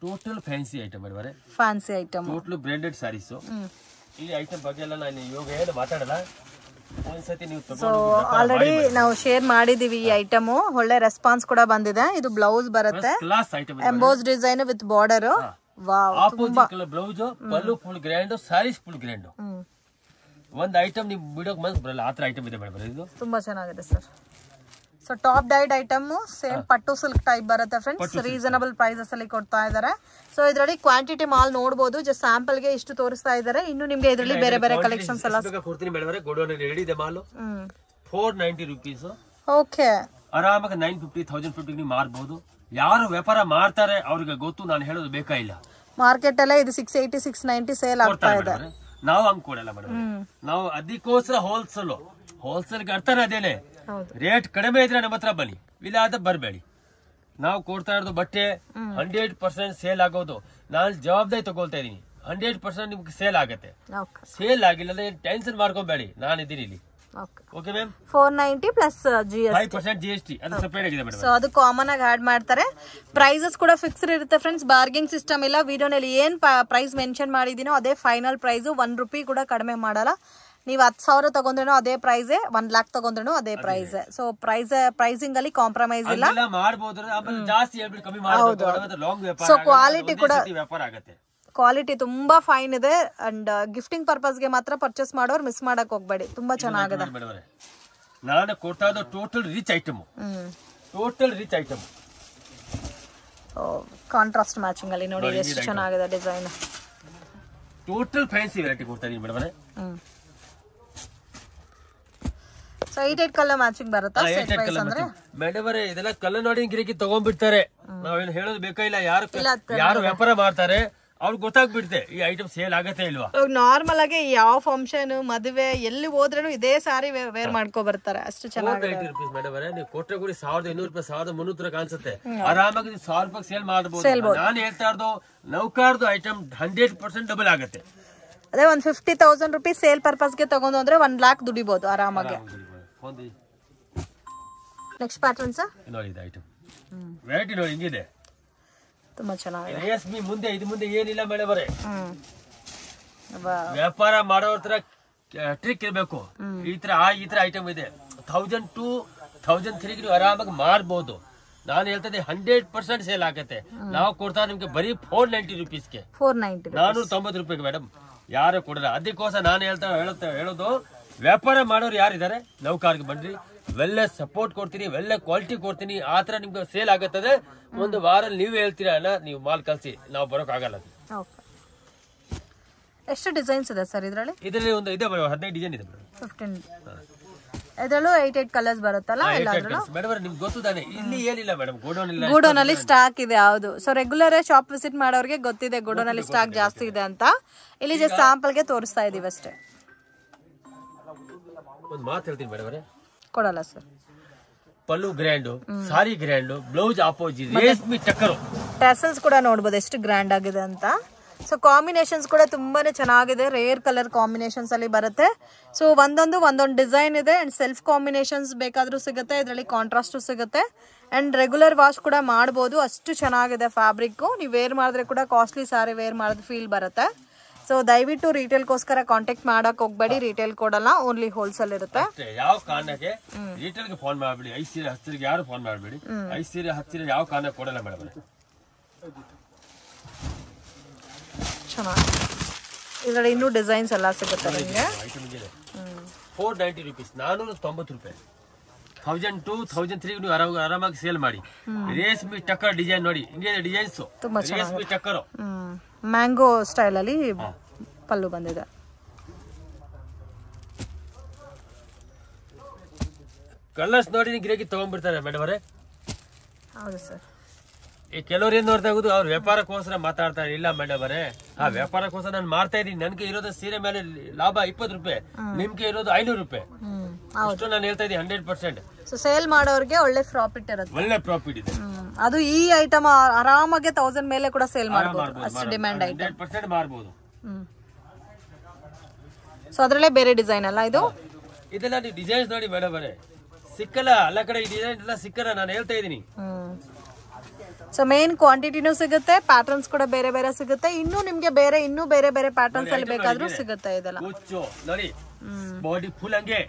total fancy item madam. Fancy item, total branded sarees. ಈ ಐಟಮ್ ಬಗ್ಗೆ ಎಲ್ಲ ನಾನು ಇವಾಗ ಏನು ಮಾತಾಡಲ್ಲ, ಒಂದ್ಸತಿ ನೀವು ಆಲ್ರೆಡಿ ನಾವು ಶೇರ್ ಮಾಡಿದೀವಿ. ಈ ಐಟಮ್ ಒಳ್ಳೆ ರೆಸ್ಪಾನ್ಸ್ ಕೂಡ ಬಂದಿದೆ. ಇದು ಬ್ಲೌಸ್ ಬರುತ್ತೆ, class item, emboss design with border. Wow, opposite colour blouse, pallu full grand, sarees full grand. ಒಂದ್ ಐಟಮ್ ನೀವು ಬಿಡೋಕ್ ಮನ್ಸ್ ಬರಲ್ಲ, ಆತರ ಐಟಮ್ ಇದೆ ಮೇಡಮ್. ಇದು ತುಂಬಾ ಚೆನ್ನಾಗಿದೆ sir. So top died item, same ಪಟ್ಟು ಸಿಲ್ಕ್ ಟೈಪ್ ಬರುತ್ತೆ ಫ್ರೆಂಡ್ಸ್. ರೀಸನಬಲ್ ಪ್ರೈಸಸ್ ಅಲ್ಲಿ ಕೊಡ್ತಾ ಇದ್ದಾರೆ. ಸೊ ಇದರಲ್ಲಿ ಕ್ವಾಂಟಿಟಿ ಮಾಲ್ ನೋಡಬಹುದು. ಜಸ್ಟ್ ಸ್ಯಾಂಪಲ್ ಗೆ ಇಷ್ಟು ತೋರಿಸ್ತಾ ಇದ್ದಾರೆ. ಇನ್ನು ನಿಮ್ಗೆ ಇದರಲ್ಲಿ ಬೇರೆ ಬೇರೆ ಕಲೆಕ್ಷನ್ಸ್ ಎಲ್ಲ ಕೊಡ್ತೀನಿ ಮೇಡಮ್. ಗೋಡೌನ್ ಅಲ್ಲಿ ರೆಡಿ ಇದೆ ಮಾಲ್. 490 ರುಪೀಸ್. ಓಕೆ, ಆರಾಮಾಗಿ 950, 1050 ನೀವು ಮಾರಬಹುದು. ಯಾರು ವ್ಯಾಪಾರ ಮಾಡ್ತಾರೆ ಅವ್ರಿಗೆ ಗೊತ್ತು, ನಾನು ಹೇಳೋದು ಬೇಕಾ ಇಲ್ಲ. ಮಾರ್ಕೆಟ್ ಅಲ್ಲೇ ಇದು 680, 690 ಸೇಲ್ ಆಗ್ತಾ ಇದೆ. ನಾವು ಹಂಗ್ ಕೊಡಲ್ಲ ಮೇಡಮ್. ನಾವು ಅದಕ್ಕೋಸ್ಕರ ಹೋಲ್ಸೇಲ್ ಅರ್ಥನೇ ಅದೇನೆ. ರೇಟ್ ಕಡಿಮೆ ಇದ್ರೆ ನಮ್ಮ ಹತ್ರ ಬನ್ನಿ, ಇಲ್ಲ ಅದ ಬರಬೇಡಿ. ನಾವು ಕೊಡ್ತಾ ಇರೋದು ಬಟ್ಟೆ 100% ಸೇಲ್ ಆಗೋದು. ನಾನು ಜವಾಬ್ದಾರಿ ತಗೊಳ್ತಾ ಇದೀನಿ. 100% ನಿಮ್ಗೆ ಸೇಲ್ ಆಗತ್ತೆ. ಸೇಲ್ ಆಗಿಲ್ಲ ಅಂದ್ರೆ ಟೆನ್ಷನ್ ಮಾಡ್ಕೊಬೇಡಿ, ನಾನು ಇದ್ದೀನಿ ಇಲ್ಲಿ. Okay ma'am. 490 plus GST, 5% GST ಅದು ಸೆಪರೇಟ್ ಆಗಿದೆ ಮೇಡಮ್. ಸೊ ಅದು ಕಾಮನ್ ಆಗಿ ಆಡ್ ಮಾಡ್ತಾರೆ. ಪ್ರೈಸಸ್ ಕೂಡ ಫಿಕ್ಸ್ಡ್ ಇರುತ್ತೆ ಫ್ರೆಂಡ್ಸ್, ಬಾರ್ಗಿಂಗ್ ಸಿಸ್ಟಮ್ ಇಲ್ಲ. ವಿಡಿಯೋನಲ್ಲಿ ಏನ್ ಪ್ರೈಸ್ ಮೆನ್ಷನ್ ಮಾಡಿದೀನೋ ಅದೇ ಫೈನಲ್ ಪ್ರೈಸ್. 1 ರೂಪಾಯಿ ಕೂಡ ಕಡಿಮೆ ಮಾಡಲ್ಲ. ನೀವು 10,000 ತಗೊಂಡ್ರೇನು ಅದೇ ಪ್ರೈಸ್, 1 lakh ತಗೊಂಡ್ರೇನು ಅದೇ ಪ್ರೈಸ್. ಸೊ ಪ್ರೈಸಿಂಗ್ ಅಲ್ಲಿ ಕಾಂಪ್ರಮೈಸ್ ಇಲ್ಲ. ಸೊ ಕ್ವಾಲಿಟಿ ಕೂಡ, ಕ್ವಾಲಿಟಿ ತುಂಬಾ ಫೈನ್ ಇದೆ. ಅಂಡ್ ಗಿಫ್ಟಿಂಗ್ ಪರ್ಪಸ್ ಗೆ ಮಾತ್ರ ಪರ್ಚೇಸ್ ಮಾಡೋರು ಮಿಸ್ ಮಾಡಕ್ ಹೋಗ್ಬೇಡಿ, ತುಂಬಾ ಚೆನ್ನಾಗಿದೆ. ನಾನು ಕೊಡ್ತಾ ಇರೋದು total rich item, contrast matching ಅಲ್ಲಿ ನೋಡಿ ಎಷ್ಟು ಚೆನ್ನಾಗಿದೆ ಡಿಸೈನ್. ಟೋಟಲ್ ಫ್ಯಾನ್ಸಿ ವೆರೈಟಿ ಕೊಡ್ತಾ ಇದೀನಿ ಮೇಡಮ್. ಸೊ 8 ಕಲರ್ ಮ್ಯಾಚಿಂಗ್ ಬರುತ್ತಾ ಸೆಟ್ ಪ್ರೈಸ್ ಅಂದ್ರೆ ಮೇಡಮ್? ಇದೆಲ್ಲ ಕಲರ್ ನೋಡಿ ಗಿರಾಕಿ ತಗೊಂಡ್ಬಿಡ್ತಾರೆ, ನಾವೇನು ಹೇಳೋದು ಬೇಕಾಗಿಲ್ಲ. ಯಾರು ವ್ಯಾಪಾರ ಮಾಡ್ತಾರೆ ಅವ್ರಿಗೆ ಗೊತ್ತಾಗ್ಬಿಡುತ್ತೆ ಈ ಐಟಮ್ ಸೇಲ್ ಆಗತ್ತೆ ಇಲ್ವಾ. ನಾರ್ಮಲ್ ಆಗಿ ಯಾವ ಫಂಕ್ಷನ್, ಮದುವೆ ಎಲ್ಲಿ ಹೋದ್ರೂ ಇದೇ ಸಾರಿ ವೇರ್ ಮಾಡ್ಕೊ ಬರ್ತಾರೆ, ಅಷ್ಟು ಚೆನ್ನಾಗಿದೆ. 480 ರುಪೀಸ್ ಮೇಡಮ್. ನೀವು ಕೊಟ್ಟರೆ ಕೂಡ 1200 ರೂಪಾಯಿ, 1300 ಕಾಣಿಸುತ್ತೆ. ಆರಾಮಾಗಿ 1000 ರೂಪಾಯಿ ಸೇಲ್ ಮಾಡಬಹುದು. ನಾನು ಹೇಳ್ತಾ ಇರೋದು ನೌಕಾರ್ದು ಐಟಮ್ 100% ಡಬಲ್ ಆಗುತ್ತೆ. ಅದೇ 50,000 ರೂಪೀಸ್ ಸೇಲ್ ಪರ್ಪಸ್ ಗೆ ತಗೊಂಡು ಅಂದ್ರೆ 1 lakh ದುಡಿಬಹುದು ಆರಾಮಾಗಿ. ನೆಕ್ಸ್ಟ್ ಪ್ಯಾಟರ್ನ್ ಸರ್ ನೋಡಿ, ಇದು ಐಟಮ್ ವೆರೈಟಿ ನೋಡಿ ಹಿಂಗಿದೆ, ತುಂಬಾ ಚೆನ್ನಾಗಿದೆ. ರೇಷ್ಮೆ ಮುಂದೆ ಇದು ಮುಂದೆ ಏನಿಲ್ಲ ಮೇಡಮ್. ವ್ಯಾಪಾರ ಮಾಡೋರ್ ತರ ಟ್ರಿಕ್ ಇರ್ಬೇಕು. ಈ ತರ ಐಟಮ್ ಇದೆ. 1002, 1003 ನೀವು ಆರಾಮಾಗಿ ಮಾರಬಹುದು. ನಾನು ಹೇಳ್ತದೆ 100% ಸೇಲ್ ಆಗತ್ತೆ. ನಾವು ಕೊಡ್ತಾ ನಿಮ್ಗೆ ಬರೀ 490 ರುಪೀಸ್ಗೆ, 490 ರೂಪಾಯಿಗೆ ಮೇಡಮ್. ಯಾರು ಕೊಡಲ್ಲ. ಅದಕ್ಕೋಸ್ಕರ ನಾನು ಹೇಳೋದು ವ್ಯಾಪಾರ ಮಾಡೋರು ಯಾರಿದ್ದಾರೆ ನೌಕಾರ್ಗೆ ಬನ್ರಿ, ಒಳ್ಳೆ ಸಪೋರ್ಟ್ ಕೊಡ್ತೀನಿ, ಒಳ್ಳೆ ಕ್ವಾಲಿಟಿ ಕೊಡ್ತೀನಿ. ಆತರ ನಿಮ್ಗೆ ಸೇಲ್ ಆಗತ್ತದೆ. ಒಂದು ವಾರ ನೀವೇ ಹೇಳ್ತೀರಾ ಅಲ್ಲ, ನೀವು ಮಾಲ್ ಕಲ್ಸಿ, ನಾವು ಬರೋಕ್ ಆಗಲ್ಲ. ಎಷ್ಟು ಡಿಸೈನ್ಸ್ ಇದೆ ಸರ್ ಇದರಲ್ಲಿ? ಇದರಲ್ಲಿ ಒಂದು ಇದೆ ಮೇಡಮ್, 15 ಡಿಸೈನ್ ಇದೆ ಮೇಡಮ್. 15 ಇದರಲ್ಲೂ 8 ಕಲರ್ಸ್ ಬರುತ್ತಲ್ಲ ಎಲ್ಲಾದ್ರೂ ಮೇಡಮ್. ನಿಮ್ಗೆ ಗೊತ್ತಾನೆ ಇಲ್ಲಿ ಏನಿಲ್ಲ ಮೇಡಮ್, ಗೋಡೌನ್ ಅಲ್ಲಿ ಸ್ಟಾಕ್ ಇದೆ. ಹೌದು. ಸೊ ರೆಗ್ಯುಲರ್ ಶಾಪ್ ವಿಸಿಟ್ ಮಾಡೋರಿಗೆ ಗೊತ್ತಿದೆ ಗೋಡೌನ್ ಅಲ್ಲಿ ಸ್ಟಾಕ್ ಜಾಸ್ತಿ ಇದೆ ಅಂತ. ಇಲ್ಲಿ ಜಸ್ಟ್ ಸ್ಯಾಂಪಲ್ ಗೆ ತೋರಿಸ್ತಾ ಇದೀವಿ ಅಷ್ಟೇ. ಒಂದು ಮಾತು ಹೇಳ್ತೀನಿ ಮೇಡಮ್, ಕೊಡಲ್ಲ ಸರ್. ಪಲ್ಲು ಗ್ರ್ಯಾಂಡ್, ಸಾರಿ ಗ್ರ್ಯಾಂಡ್, ಬ್ಲೌಸ್ ಆಪೋಸಿಟ್, ರೇಷ್ಮೆ ಟಕ್ಕರು. ಟ್ಯಾಸಲ್ಸ್ ಕೂಡ ನೋಡಬಹುದು ಎಷ್ಟು ಗ್ರ್ಯಾಂಡ್ ಆಗಿದೆ ಅಂತ. ಸೊ ಕಾಂಬಿನೇಷನ್ಸ್ ಕೂಡ ತುಂಬಾನೇ ಚೆನ್ನಾಗಿದೆ. ರೇರ್ ಕಲರ್ ಕಾಂಬಿನೇಷನ್ಸ್ ಅಲ್ಲಿ ಬರುತ್ತೆ. ಸೊ ಒಂದೊಂದು ಡಿಸೈನ್ ಇದೆ. ಅಂಡ್ ಸೆಲ್ಫ್ ಕಾಂಬಿನೇಷನ್ಸ್ ಬೇಕಾದ್ರೂ ಸಿಗುತ್ತೆ, ಇದರಲ್ಲಿ ಕಾಂಟ್ರಾಸ್ಟ್ ಸಿಗುತ್ತೆ. ಅಂಡ್ ರೆಗ್ಯುಲರ್ ವಾಶ್ ಕೂಡ ಮಾಡಬಹುದು, ಅಷ್ಟು ಚೆನ್ನಾಗಿದೆ ಫ್ಯಾಬ್ರಿಕ್. ನೀವು ವೇರ್ ಮಾಡಿದ್ರೆ ಕೂಡ ಕಾಸ್ಟ್ಲಿ ಸಾರಿ ವೇರ್ ಮಾಡಿದ ಫೀಲ್ ಬರುತ್ತೆ. ಸೊ ದಯವಿಟ್ಟು ರಿಟೇಲ್ಗೋಸ್ಕರ ಕಾಂಟ್ಯಾಕ್ಟ್ ಮಾಡಕ್ ಹೋಗ್ಬೇಡಿ, ರಿಟೇಲ್ ಕೊಡಲ್ಲ, ಓನ್ಲಿ ಹೋಲ್ಸೇಲ್ ಇರುತ್ತೆ. ಯಾವ ಕಾರಣಕ್ಕೆ ರಿಟೇಲ್ಗೆ ಫೋನ್ ಮಾಡಬೇಡಿ. 5 ಸೀರೆ 10 ಸೀರೆಗೆ ಯಾರು ಫೋನ್ ಮಾಡಬೇಡಿ. 5 ಸೀರೆ 10 ಸೀರೆ ಯಾವ ಕಾರಣಕ್ಕೆ ಕೊಡಲ್ಲ ಮೇಡಮ್. ಚೆನ್ನಾಗಿ ಇದರಲ್ಲಿ ಇನ್ನೂ ಡಿಸೈನ್ಸ್ ಎಲ್ಲ ಸಿಗುತ್ತೆ ನಿಮಗೆ. 490 ರುಪೀಸ್, 490 ರೂಪಾಯಿ. 1002, 1003 ನೀವು ಆರಾಮಾಗಿ ಸೇಲ್ ಮಾಡಿ. ರೇಷ್ಮೆ ಟಕ್ಕರ್ ಡಿಸೈನ್ ನೋಡಿ, ಹಿಂಗೆ ಡಿಸೈನ್ಸ್ ರೇಷ್ಮೆ ಟಕ್ಕರ್. ಮ್ಯಾಂಗೋ ಸ್ಟೈಲ್ ಅಲ್ಲಿ ಪಲ್ಲು ಬಂದಿದೆ. ಕಲರ್ಸ್ ನೋಡಿ ಗಿರಾಕಿ ತಗೊಂಡ್ಬಿಡ್ತಾರೆ ಮೇಡಮ್ ಅವರೇ. ಹೌದು ಸರ್. ಈ ಕೆಲವ್ರು ಏನ್ ನೋಡ್ತಾ ಹೋಗುದು ಅವ್ರ ವ್ಯಾಪಾರಕ್ಕೋಸ್ಕರ ಮಾತಾಡ್ತಾರೆ. ಇಲ್ಲ ಮೇಡಮ್ ಅವರೇ, ಆ ವ್ಯಾಪಾರಕ್ಕೋಸ್ಕರ ನಾನು ಮಾಡ್ತಾ ಇದೀನಿ. ನನ್ಗೆ ಇರೋದು ಸೀರೆ ಮೇಲೆ ಲಾಭ 20 ರೂಪಾಯಿ, ನಿಮ್ಗೆ ಇರೋದು 500 ರೂಪಾಯಿ. ಅಷ್ಟು ನಾನು ಹೇಳ್ತಾ ಇದ್ದೀನಿ 100%. ಸೊ ಸೇಲ್ ಮಾಡೋರ್ಗೆ ಒಳ್ಳೆ ಪ್ರಾಫಿಟ್ ಇರುತ್ತೆ, ಒಳ್ಳೆ ಪ್ರಾಫಿಟ್ ಇದೆ. ಅದು ಈ ಐಟಮ್ ಆರಾಮಾಗಿ 1000 ಮೇಲೆ ಕೂಡ ಸೇಲ್ ಮಾಡಬಹುದು, ಅಷ್ಟು ಡಿಮ್ಯಾಂಡ್ ಐಟಮ್ 100% ಮಾಡಬಹುದು. ಸೊ ಅದ್ರಲ್ಲೇ ಬೇರೆ ಡಿಸೈನ್ ಅಲ್ಲ ಇದು? ಇದೆಲ್ಲ ನೀವು ಡಿಸೈನ್ಸ್ ನೋಡಿ ಮೇಡಮ್ ಅವರೇ, ಸಿಕ್ಕಲ್ಲ ಎಲ್ಲ ಕಡೆ ಈ ಡಿಸೈನ್ ಎಲ್ಲ ಸಿಕ್ಕಲ್ಲ, ನಾನು ಹೇಳ್ತಾ ಇದೀನಿ. ಸೊ ಮೇನ್ ಕ್ವಾಂಟಿಟಿನೂ ಸಿಗುತ್ತೆ, ಪ್ಯಾಟರ್ನ್ಸ್ ಕೂಡ ಬೇರೆ ಬೇರೆ ಸಿಗುತ್ತೆ. ಇನ್ನೂ ನಿಮ್ಗೆ ಬೇರೆ ಬೇರೆ ಪ್ಯಾಟರ್ನ್ಸ್ ಅಲ್ಲಿ ಬೇಕಾದ್ರೂ ಸಿಗುತ್ತೆ. ಇದೆಲ್ಲ ನೋಡಿ, ಬಾಡಿ ಫುಲ್ ಹಂಗೆ,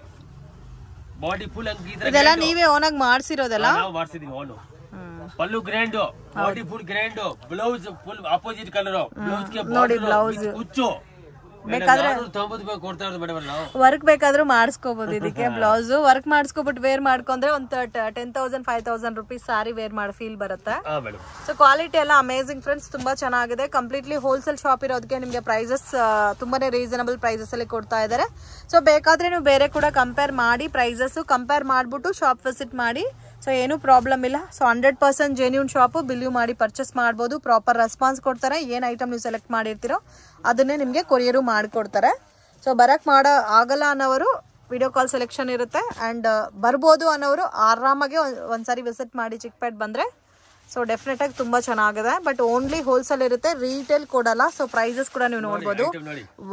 ಬಾಡಿ ಫುಲ್ ಹಂಗೆ. ಇದೆಲ್ಲ ನೀವೇ ಓನ್ ಆಗಿ ಮಾಡ್ಸಿರೋದಲ್ಲ? ನಾವು ಮಾಡ್ಸಿದೀವಿ ಓನು. ಪಲ್ಲು grand, body full grand, blouse full opposite colour, blouse ಗೆ ನೋಡಿ ಬ್ಲೌಸ್ ಕುಚ್ಚು ಬೇಕಾದ್ರೆ ವರ್ಕ್ ಬೇಕಾದ್ರೂ ಮಾಡಿಸ್ಕೋಬಹುದು. ಇದಕ್ಕೆ ಬ್ಲೌಸ್ ವರ್ಕ್ ಮಾಡಿಸ್ಕೊಬಿಟ್ಟು ವೇರ್ ಮಾಡ್ಕೊಂಡ್ರೆ ಒಂದು 10,000 5,000 ರುಪೀಸ್ ಸಾರಿ ವೇರ್ ಮಾಡಿ ಫೀಲ್ ಬರುತ್ತೆ. ಸೊ ಕ್ವಾಲಿಟಿ ಎಲ್ಲ ಅಮೇಸಿಂಗ್ ಫ್ರೆಂಡ್ಸ್, ತುಂಬಾ ಚೆನ್ನಾಗಿದೆ. ಕಂಪ್ಲೀಟ್ಲಿ ಹೋಲ್ಸೇಲ್ ಶಾಪ್ ಇರೋದಕ್ಕೆ ನಿಮಗೆ ಪ್ರೈಸಸ್ ತುಂಬಾನೇ ರೀಸನಬಲ್ ಪ್ರೈಸಸ್ ಅಲ್ಲಿ ಕೊಡ್ತಾ ಇದ್ದಾರೆ. ಸೊ ಬೇಕಾದ್ರೆ ನೀವು ಬೇರೆ ಕೂಡ ಕಂಪೇರ್ ಮಾಡಿ, ಪ್ರೈಸಸ್ ಕಂಪೇರ್ ಮಾಡ್ಬಿಟ್ಟು ಶಾಪ್ ವಿಸಿಟ್ ಮಾಡಿ. ಸೊ ಏನು ಪ್ರಾಬ್ಲಮ್ ಇಲ್ಲ. ಸೊ 100% ಜೆನ್ಯೂನ್ ಶಾಪು, ಬಿಲ್ಯೂ ಮಾಡಿ ಪರ್ಚೇಸ್ ಮಾಡ್ಬೋದು. ಪ್ರಾಪರ್ ರೆಸ್ಪಾನ್ಸ್ ಕೊಡ್ತಾರೆ. ಏನು ಐಟಮ್ ನೀವು ಸೆಲೆಕ್ಟ್ ಮಾಡಿರ್ತೀರೋ ಅದನ್ನೇ ನಿಮಗೆ ಕೊರಿಯರು ಮಾಡಿಕೊಡ್ತಾರೆ. ಸೊ ಬರಕ್ ಆಗಲ್ಲ ಅನ್ನೋರು ವಿಡಿಯೋ ಕಾಲ್ ಸೆಲೆಕ್ಷನ್ ಇರುತ್ತೆ. ಆ್ಯಂಡ್ ಬರ್ಬೋದು ಅನ್ನೋರು ಆರಾಮಾಗಿ ಒಂದ್ಸಾರಿ ವಿಸಿಟ್ ಮಾಡಿ ಚಿಕ್ಕಪೇಟೆ ಬಂದರೆ. ಸೊ ಡೆಫಿನೆಟ್ ಆಗಿ ತುಂಬಾ ಚೆನ್ನಾಗಿದೆ. ಬಟ್ ಓನ್ಲಿ ಹೋಲ್ಸೇಲ್ ಇರುತ್ತೆ, ರೀಟೇಲ್ ಕೊಡಲ್ಲ. ಸೊ ಪ್ರೈಸಸ್ ಕೂಡ ನೀವು ನೋಡ್ಬೋದು.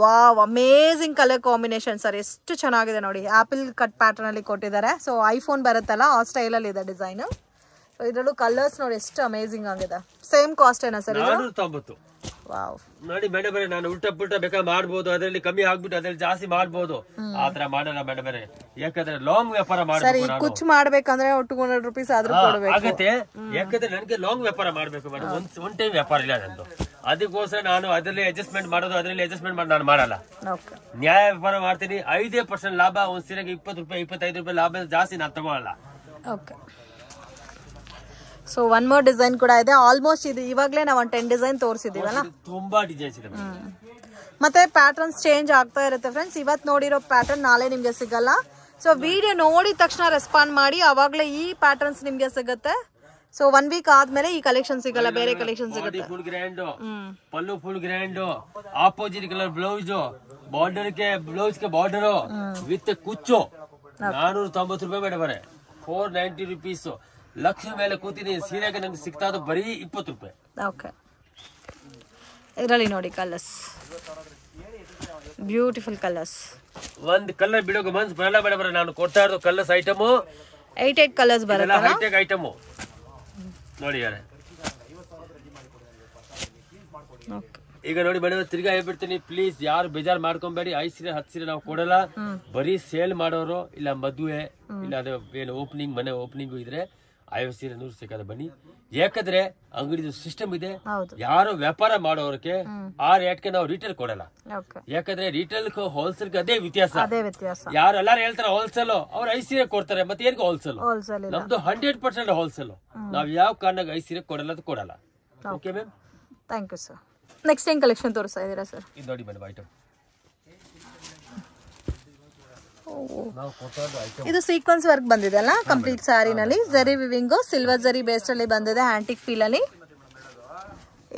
Wow, amazing colour combination sir, ಎಷ್ಟು ಚೆನ್ನಾಗಿದೆ ನೋಡಿ. ಆಪಲ್ ಕಟ್ ಪ್ಯಾಟರ್ನ್ ಅಲ್ಲಿ ಕೊಟ್ಟಿದ್ದಾರೆ. ಸೊ ಐಫೋನ್ ಬರುತ್ತಲ್ಲ ಆ ಸ್ಟೈಲ್ ಅಲ್ಲಿ ಇದೆ ಡಿಸೈನ್. ಸೊ ಇದರಲ್ಲೂ ಕಲರ್ಸ್ ನೋಡಿ ಎಷ್ಟು ಅಮೇಸಿಂಗ್ ಆಗಿದೆ. ಸೇಮ್ ಕಾಸ್ಟ್ ಏನಾ ಸರ್ ಇದು? ವಾವ್, ನೋಡಿ ಮೇಡಮ್ ಅವರೇ, ನಾನು ಉಲ್ಟಾ ಪುಲ್ಟಾ ಬೇಕಾದ್ರೆ ಮಾಡ್ಬೋದು, ಅದರಲ್ಲಿ ಕಮ್ಮಿ ಆಗ್ಬಿಟ್ಟು ಅದ್ರಲ್ಲಿ ಜಾಸ್ತಿ ಮಾಡ್ಬೋದು. ಆತರ ಮಾಡಲ್ಲ ಮೇಡಮ್ ಅವರೇ, ಯಾಕಂದ್ರೆ ಲಾಂಗ್ ವ್ಯಾಪಾರ ಮಾಡ್ಬೇಕು. ಕುಚ್ ಮಾಡ್ಬೇಕಂದ್ರೆ 200 ರೂಪೀಸ್ ಆದ್ರೂ ಆಗತ್ತೆ. ಯಾಕಂದ್ರೆ ನನಗೆ ಲಾಂಗ್ ವ್ಯಾಪಾರ ಮಾಡ್ಬೇಕು ಮೇಡಮ್, ಒನ್ ಟೈಮ್ ವ್ಯಾಪಾರ ಇಲ್ಲ ನಂದು. ಅದಕ್ಕೋಸ್ಕರ ನಾನು ಅದರಲ್ಲಿ ಅಡ್ಜಸ್ಟ್ಮೆಂಟ್ ಮಾಡೋದು, ಅದರಲ್ಲಿ ಅಡ್ಜಸ್ಟ್ಮೆಂಟ್ ಮಾಡಿ ನಾನು ಮಾಡಲ್ಲ. ನ್ಯಾಯ ವ್ಯಾಪಾರ ಮಾಡ್ತೀನಿ. 5% ಲಾಭ, ಒಂದ್ ಸೀರೆಗೆ 20 ರೂಪಾಯಿ 25 ರೂಪಾಯಿ ಲಾಭ, ಜಾಸ್ತಿ ನಾನು ತಗೊಳ್ಳಲ್ಲ. ಸೊ ಒನ್ ಮೋರ್ ಡಿಸೈನ್ ಕೂಡ ಇದೆ. ಆಲ್ಮೋಸ್ಟ್ ಇದು ಇವಾಗಲೇ ನಾವು 10 ಡಿಸೈನ್ ತೋರಿಸಿದೀವಲ್ಲ, ತುಂಬಾ ಡಿಸೈನ್ಸ್ ಇದೆ. ಮತ್ತೆ ಪ್ಯಾಟರ್ನ್ಸ್ ಚೇಂಜ್ ಆಗ್ತಾ ಇರುತ್ತೆ ಫ್ರೆಂಡ್ಸ್. ಇವತ್ತು ನೋಡಿರೋ ಪ್ಯಾಟರ್ನ್ ನಾಳೆ ನಿಮ್ಗೆ ಸಿಗಲ್ಲ. ಸೊ ವಿಡಿಯೋ ನೋಡಿದ ತಕ್ಷಣ ರೆಸ್ಪಾಂಡ್ ಮಾಡಿ, ಅವಾಗಲೇ ಈ ಪ್ಯಾಟರ್ನ್ಸ್ ನಿಮ್ಗೆ ಸಿಗುತ್ತೆ. ಸೊ 1 ವೀಕ್ ಆದ್ಮೇಲೆ ಈ ಕಲೆಕ್ಷನ್ ಸಿಗಲ್ಲ, ಬೇರೆ ಕಲೆಕ್ಷನ್ ಸಿಗುತ್ತೆ. ಫುಲ್ ಗ್ರ್ಯಾಂಡ್, ಪಲ್ಲು full grand, opposite colour blouse, blouse ಗೆ ಬಾರ್ಡರ್ ವಿತ್ ಕುಚ್ಚು. 490 ರೂಪಾಯಿ ಮೇಡಮ್ ಅವರೇ, 490 ರುಪೀಸ್. ಲಕ್ಷ ಮೇಲೆ ಕೂತಿದ್ದೀನಿ. ಸೀರೆಗೆ ನಂಗೆ ಸಿಗ್ತಾ ಇದ್ದು ಬರೀ 20 ರೂಪಾಯಿ. ಓಕೆ, ಇದರಲ್ಲಿ ನೋಡಿ ಕಲರ್ಸ್, ಬ್ಯೂಟಿಫುಲ್ ಕಲರ್ಸ್. ಒಂದ್ ಕಲರ್ ಬಿಡೋಕೆ ಮನ್ಸು ಬರಲ್ಲ ಮೇಡಮ್ ಅವರೇ. ನಾನು ಕೊಡ್ತಾ ಇರೋದು ಕಲರ್ಸ್ ಐಟಮ್ 8 ಕಲರ್ಸ್ ಬರಲ್ಲ, ಹೈಟೆಕ್ ಐಟಮ್ ನೋಡಿ ಯಾರೆ. ಈಗ ನೋಡಿ ಮೇಡಮ್, ತಿರ್ಗಾ ಹೇಳ್ಬಿಡ್ತೀನಿ, ಪ್ಲೀಸ್ ಯಾರು ಬೇಜಾರ್ ಮಾಡ್ಕೊಂಬೇಡಿ. 5 ಸೀರೆ 10 ಸೀರೆ ನಾವು ಕೊಡಲ್ಲ. ಬರೀ ಸೇಲ್ ಮಾಡೋರು, ಇಲ್ಲ ಮದುವೆ, ಇಲ್ಲ ಅದು ಏನು ಓಪನಿಂಗ್, ಮನೆ ಓಪನಿಂಗು ಇದ್ರೆ 50 ಸೀರೆ 100 ಸಿಕ್ಕಾದ ಬನ್ನಿ. ಯಾಕಂದ್ರೆ ಅಂಗಡಿದು ಸಿಸ್ಟಮ್ ಇದೆ. ಯಾರು ವ್ಯಾಪಾರ ಮಾಡೋರಕ್ಕೆ ಆ ರೇಟ್ಗೆ ನಾವು ರಿಟೇಲ್ ಕೊಡಲ್ಲ. ಯಾಕಂದ್ರೆ ರಿಟೇಲ್ ಹೋಲ್ಸೇಲ್ ಅದೇ ವ್ಯತ್ಯಾಸ. ಯಾರು ಎಲ್ಲಾರು ಹೇಳ್ತಾರೆ ಹೋಲ್ಸೇಲ್, ಅವ್ರು 5 ಸೀರೆ ಕೊಡ್ತಾರೆ. ಮತ್ತೆ ಏನ್ಗೆ ಹೋಲ್ಸೇಲ್? ನಮ್ದು 100% ಹೋಲ್ಸೇಲ್. ನಾವ್ ಯಾವ ಕಾರಣಕ್ಕೆ 5 ಸೀರೆ ಕೊಡಲ್ಲ. Okay ma'am, thank you sir. Next ಏನ್ ಕಲೆಕ್ಷನ್ ತೋರಿಸ್ತಾ ಇದೀರಾ ಸರ್? ಇದು ನೋಡಿ ಮೇಡಮ್ ಐಟಮ್. ಇದು ಸೀಕ್ವೆನ್ಸ್ ವರ್ಕ್ ಬಂದಿದೆ ಅಲ್ಲ ಕಂಪ್ಲೀಟ್ ಸ್ಯಾರಿನಲ್ಲಿ. ಜರಿ ವಿವಿಂಗು ಸಿಲ್ವರ್ ಜರಿ ಬೇಸ್ಡ್ ಅಲ್ಲಿ ಬಂದಿದೆ, ಆಂಟಿಕ್ ಫೀಲ್ ಅಲ್ಲಿ.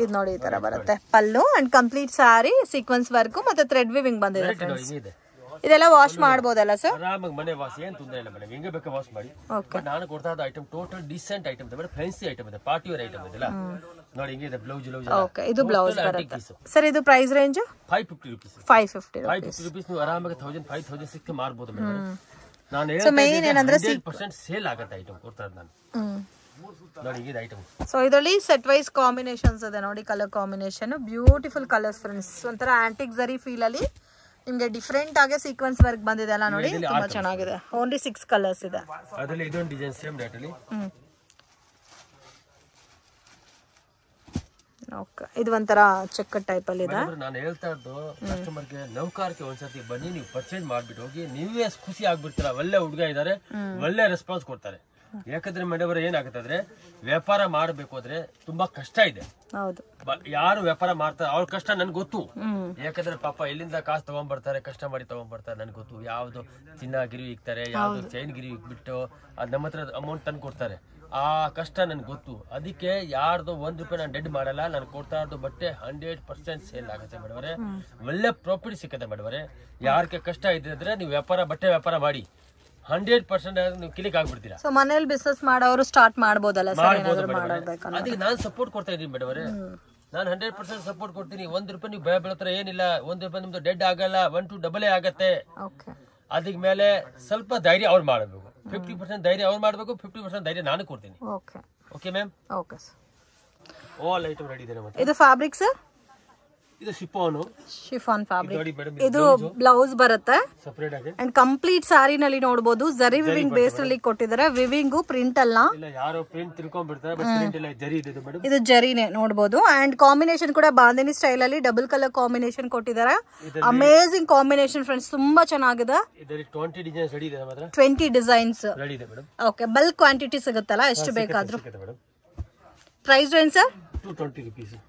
ಇದು ನೋಡಿ ಈ ತರ ಬರುತ್ತೆ ಪಲ್ಲು. And complete sari sequence work ಮತ್ತೆ ಥ್ರೆಡ್ ವಿವಿಂಗ್ ಬಂದಿದೆ. ಇದೆಲ್ಲ ವಾಶ್ ಮಾಡಬಹುದಲ್ಲ ಸರ್? ಆರಾಮಾಗಿ ಮನೆ ವಾಶ್, ಏನ್ ತೊಂದರೆ ಇಲ್ಲ ಮೇಡಮ್, ಹೆಂಗೆ ಬೇಕಾ ವಾಶ್ ಮಾಡಿ. ನಾನು ಕೊಡ್ತಾ ಇದ್ದ ಐಟಮ್ ಟೋಟಲ್ ಡಿಸೆಂಟ್ ಐಟಮ್ ಇದೆ ಮೇಡಮ್, ಫ್ಯಾನ್ಸಿ ಐಟಮ್ ಇದೆ, ಪಾರ್ಟಿ ವೇರ್ ಐಟಮ್ ಇದೆ. ನೋಡಿ ಹಿಂಗಿದೆ ಬ್ಲೌಸ್. ಓಕೆ, ಇದು ಬ್ಲೌಸ್ ಬರುತ್ತೆ ಸರ್. ಇದು ಪ್ರೈಸ್ ರೇಂಜ್ 550 ರೂಪೀಸ್. 550 ರೂಪೀಸ್ ನೀವು ಆರಾಮಾಗಿ 1000 6 ಮಾರ್ಬೋದು ಮೇಡಮ್. ನಾನು ಮೇನ್ ಏನಂದ್ರೆ 100% ಸೇಲ್ ಆಗುತ್ತೆ ಐಟಮ್ ಕೊಡ್ತಾ ಇದ್ದ ನಾನು. ನೋಡಿ ಹಿಂಗಿದೆ ಐಟಮ್. ಸೊ ಇದರಲ್ಲಿ ಸೆಟ್ ವೈಸ್ ಕಾಂಬಿನೇಷನ್ಸ್ ಇದೆ ನೋಡಿ, colour combination beautiful colours friends. ಒಂಥರ ಆಂಟಿಕ್ ಜರಿ ಫೀಲ್ ಅಲ್ಲಿ ನಿಮ್ಗೆ ಡಿಫರೆಂಟ್ ಆಗಿ ಸೀಕ್ವೆನ್ಸ್ ವರ್ಕ್ ಬಂದಿದೆ ಅಲ್ಲ ನೋಡಿ, ತುಂಬಾ ಚೆನ್ನಾಗಿದೆ. ಓನ್ಲಿ 6 ಕಲರ್ಸ್ ಇದೆ ಅದರಲ್ಲಿ. ಇದೊಂದು ಡಿಸೈನ್ ಸೇಮ್ ರೇಟ್ ಅಲ್ಲಿ. ಓಕೆ, ಇದು ಒಂಥರ ಚೆಕ್ ಟೈಪ್ ಅಲ್ಲಿ ಇದೆ. ನಾನು ಹೇಳ್ತಾ ಇದ್ದು ಕಸ್ಟಮರ್ಗೆ, ನೌಕರಕ್ಕೆ ಒಂದ್ಸತಿ ಬನ್ನಿ, ನೀವು ಪರ್ಚೇಸ್ ಮಾಡ್ಬಿಟ್ಟು ಹೋಗಿ, ನೀವೇ ಖುಷಿ ಆಗ್ಬಿಡ್ತೀರಾ. ಒಳ್ಳೆ ಹುಡುಗ ಇದಾರೆ, ಒಳ್ಳೆ ರೆಸ್ಪಾನ್ಸ್ ಕೊಡ್ತಾರೆ. ಯಾಕಂದ್ರೆ ಮೇಡಮ್ ಅವರೇ ಏನಾಗುತ್ತೆ ಅಂದ್ರೆ ವ್ಯಾಪಾರ ಮಾಡಬೇಕು ಅಂದ್ರೆ ತುಂಬಾ ಕಷ್ಟ ಇದೆ. ಹೌದು, ಯಾರು ವ್ಯಾಪಾರ ಮಾಡ್ತಾರೆ ಅವ್ರ ಕಷ್ಟ ನನ್ಗೆ ಗೊತ್ತು. ಯಾಕಂದ್ರೆ ಪಾಪ ಎಲ್ಲಿಂದ ಕಾಸು ತಗೊಂಡ್ಬರ್ತಾರೆ, ಕಷ್ಟ ಮಾಡಿ ತಗೊಂಡ್ಬರ್ತಾರೆ, ನನ್ಗೆ ಗೊತ್ತು. ಯಾವ್ದು ಚಿನ್ನ ಗಿರಿ ಇಕ್ತಾರೆ, ಯಾವ್ದು ಚೈನ್ ಗಿರಿ ಇಕ್ಬಿಟ್ಟು ಅದ್ ನಮ್ಮ ಹತ್ರ ಅಮೌಂಟ್ ತಂದು ಕೊಡ್ತಾರೆ. ಆ ಕಷ್ಟ ನನ್ಗೆ ಗೊತ್ತು. ಅದಕ್ಕೆ ಯಾರ್ದು ₹1 ನಾನು ಡೆಡ್ ಮಾಡಲ್ಲ. ನಾನು ಕೊಡ್ತಾ ಇರೋದು ಬಟ್ಟೆ 100% ಸೇಲ್ ಆಗುತ್ತೆ ಮೇಡವರೇ. ಒಳ್ಳೆ ಪ್ರಾಫಿಟ್ ಸಿಕ್ಕತ್ತೆ ಮೇಡವರೇ. ಯಾರಿಗೆ ಕಷ್ಟ ಇದ್ರೆ ನೀವು ಬಟ್ಟೆ ವ್ಯಾಪಾರ ಮಾಡಿ 100% ನೀವು ಕಿಲಿಕ್ ಆಗ್ಬಿಡ್ತೀರಾ. ಸೊ ಮನೇಲಿ ಬಿಸ್ನೆಸ್ ಮಾಡೋರು ಸ್ಟಾರ್ಟ್ ಮಾಡ್ಬೋದಲ್ಲ ಸರ್? ಅದಕ್ಕೆ ನಾನು ಸಪೋರ್ಟ್ ಕೊಡ್ತಾ ಇದ್ದೀನಿ ಮೇಡವರೇ. ನಾನು 100% ಸಪೋರ್ಟ್ ಕೊಡ್ತೀನಿ. ₹1 ನೀವು ಬೆಳೆ ಬೆಳತ್ರ ಏನಿಲ್ಲ, ₹1 ನಿಮ್ದು ಡೆಡ್ ಆಗಲ್ಲ, 1 to ಡಬಲ್ ಆಗತ್ತೆ. ಅದಕ್ಕೆ ಮೇಲೆ ಸ್ವಲ್ಪ ಧೈರ್ಯ ಅವ್ರು ಮಾಡಬೇಕು. 50% ಧೈರ್ಯ ಅವ್ರು ಮಾಡಬೇಕು, 50% ಧೈರ್ಯ ನಾನು ಕೊಡ್ತೀನಿ. Okay ma'am. Okay sir. All item ready ಇದೆ. ಇದು ಫ್ಯಾಬ್ರಿಕ್ ಸರ್? ಇದು ಶಿಫಾನ್ ಫ್ಯಾಬ್ರಿಕ್. ಇದು ಬ್ಲೌಸ್ ಬರುತ್ತೆ ಸೆಪರೇಟ್ ಆಗಿ. ಅಂಡ್ ಕಂಪ್ಲೀಟ್ ಸಾರಿನಲ್ಲಿ ನೋಡಬಹುದು ಜರಿ ವಿವಿಂಗ್ ಬೇಸ್ ನಲ್ಲಿ ಕೊಟ್ಟಿದ್ದಾರೆ. ವಿವಿಂಗ್ ಪ್ರಿಂಟ್ ಅಲ್ಲ, ಯಾರೋ ಪ್ರಿಂಟ್ ತಿಳ್ಕೊಂಡ್ಬಿಡ್ತಾರೆ, ಬಟ್ ಪ್ರಿಂಟ್ ಇಲ್ಲ, ಜರಿ ಇದೆ ಮೇಡಂ. ಇದು ಜರಿನೇ ನೋಡಬಹುದು. ಅಂಡ್ ಕಾಂಬಿನೇಷನ್ ಕೂಡ ಬಾಂಧನಿ ಸ್ಟೈಲ್ ಅಲ್ಲಿ ಡಬಲ್ ಕಲರ್ ಕಾಂಬಿನೇಷನ್ ಕೊಟ್ಟಿದ್ದಾರೆ. ಅಮೇಜಿಂಗ್ ಕಾಂಬಿನೇಷನ್ ಫ್ರೆಂಡ್ಸ್, ತುಂಬಾ ಚೆನ್ನಾಗಿದೆ. ಇದರಲ್ಲಿ 20 ಡಿಸೈನ್ಸ್ ರೆಡಿ ಇದೆ ಮಾತ್ರ. 20 ಡಿಸೈನ್ಸ್ ರೆಡಿ ಇದೆ ಮೇಡಂ. ಓಕೆ, ಬಲ್ಕ್ ಕ್ವಾಂಟಿಟಿ ಸಿಗುತ್ತಲ್ಲ, ಎಷ್ಟು ಬೇಕಾದ್ರೂ. Price range sir? ₹220.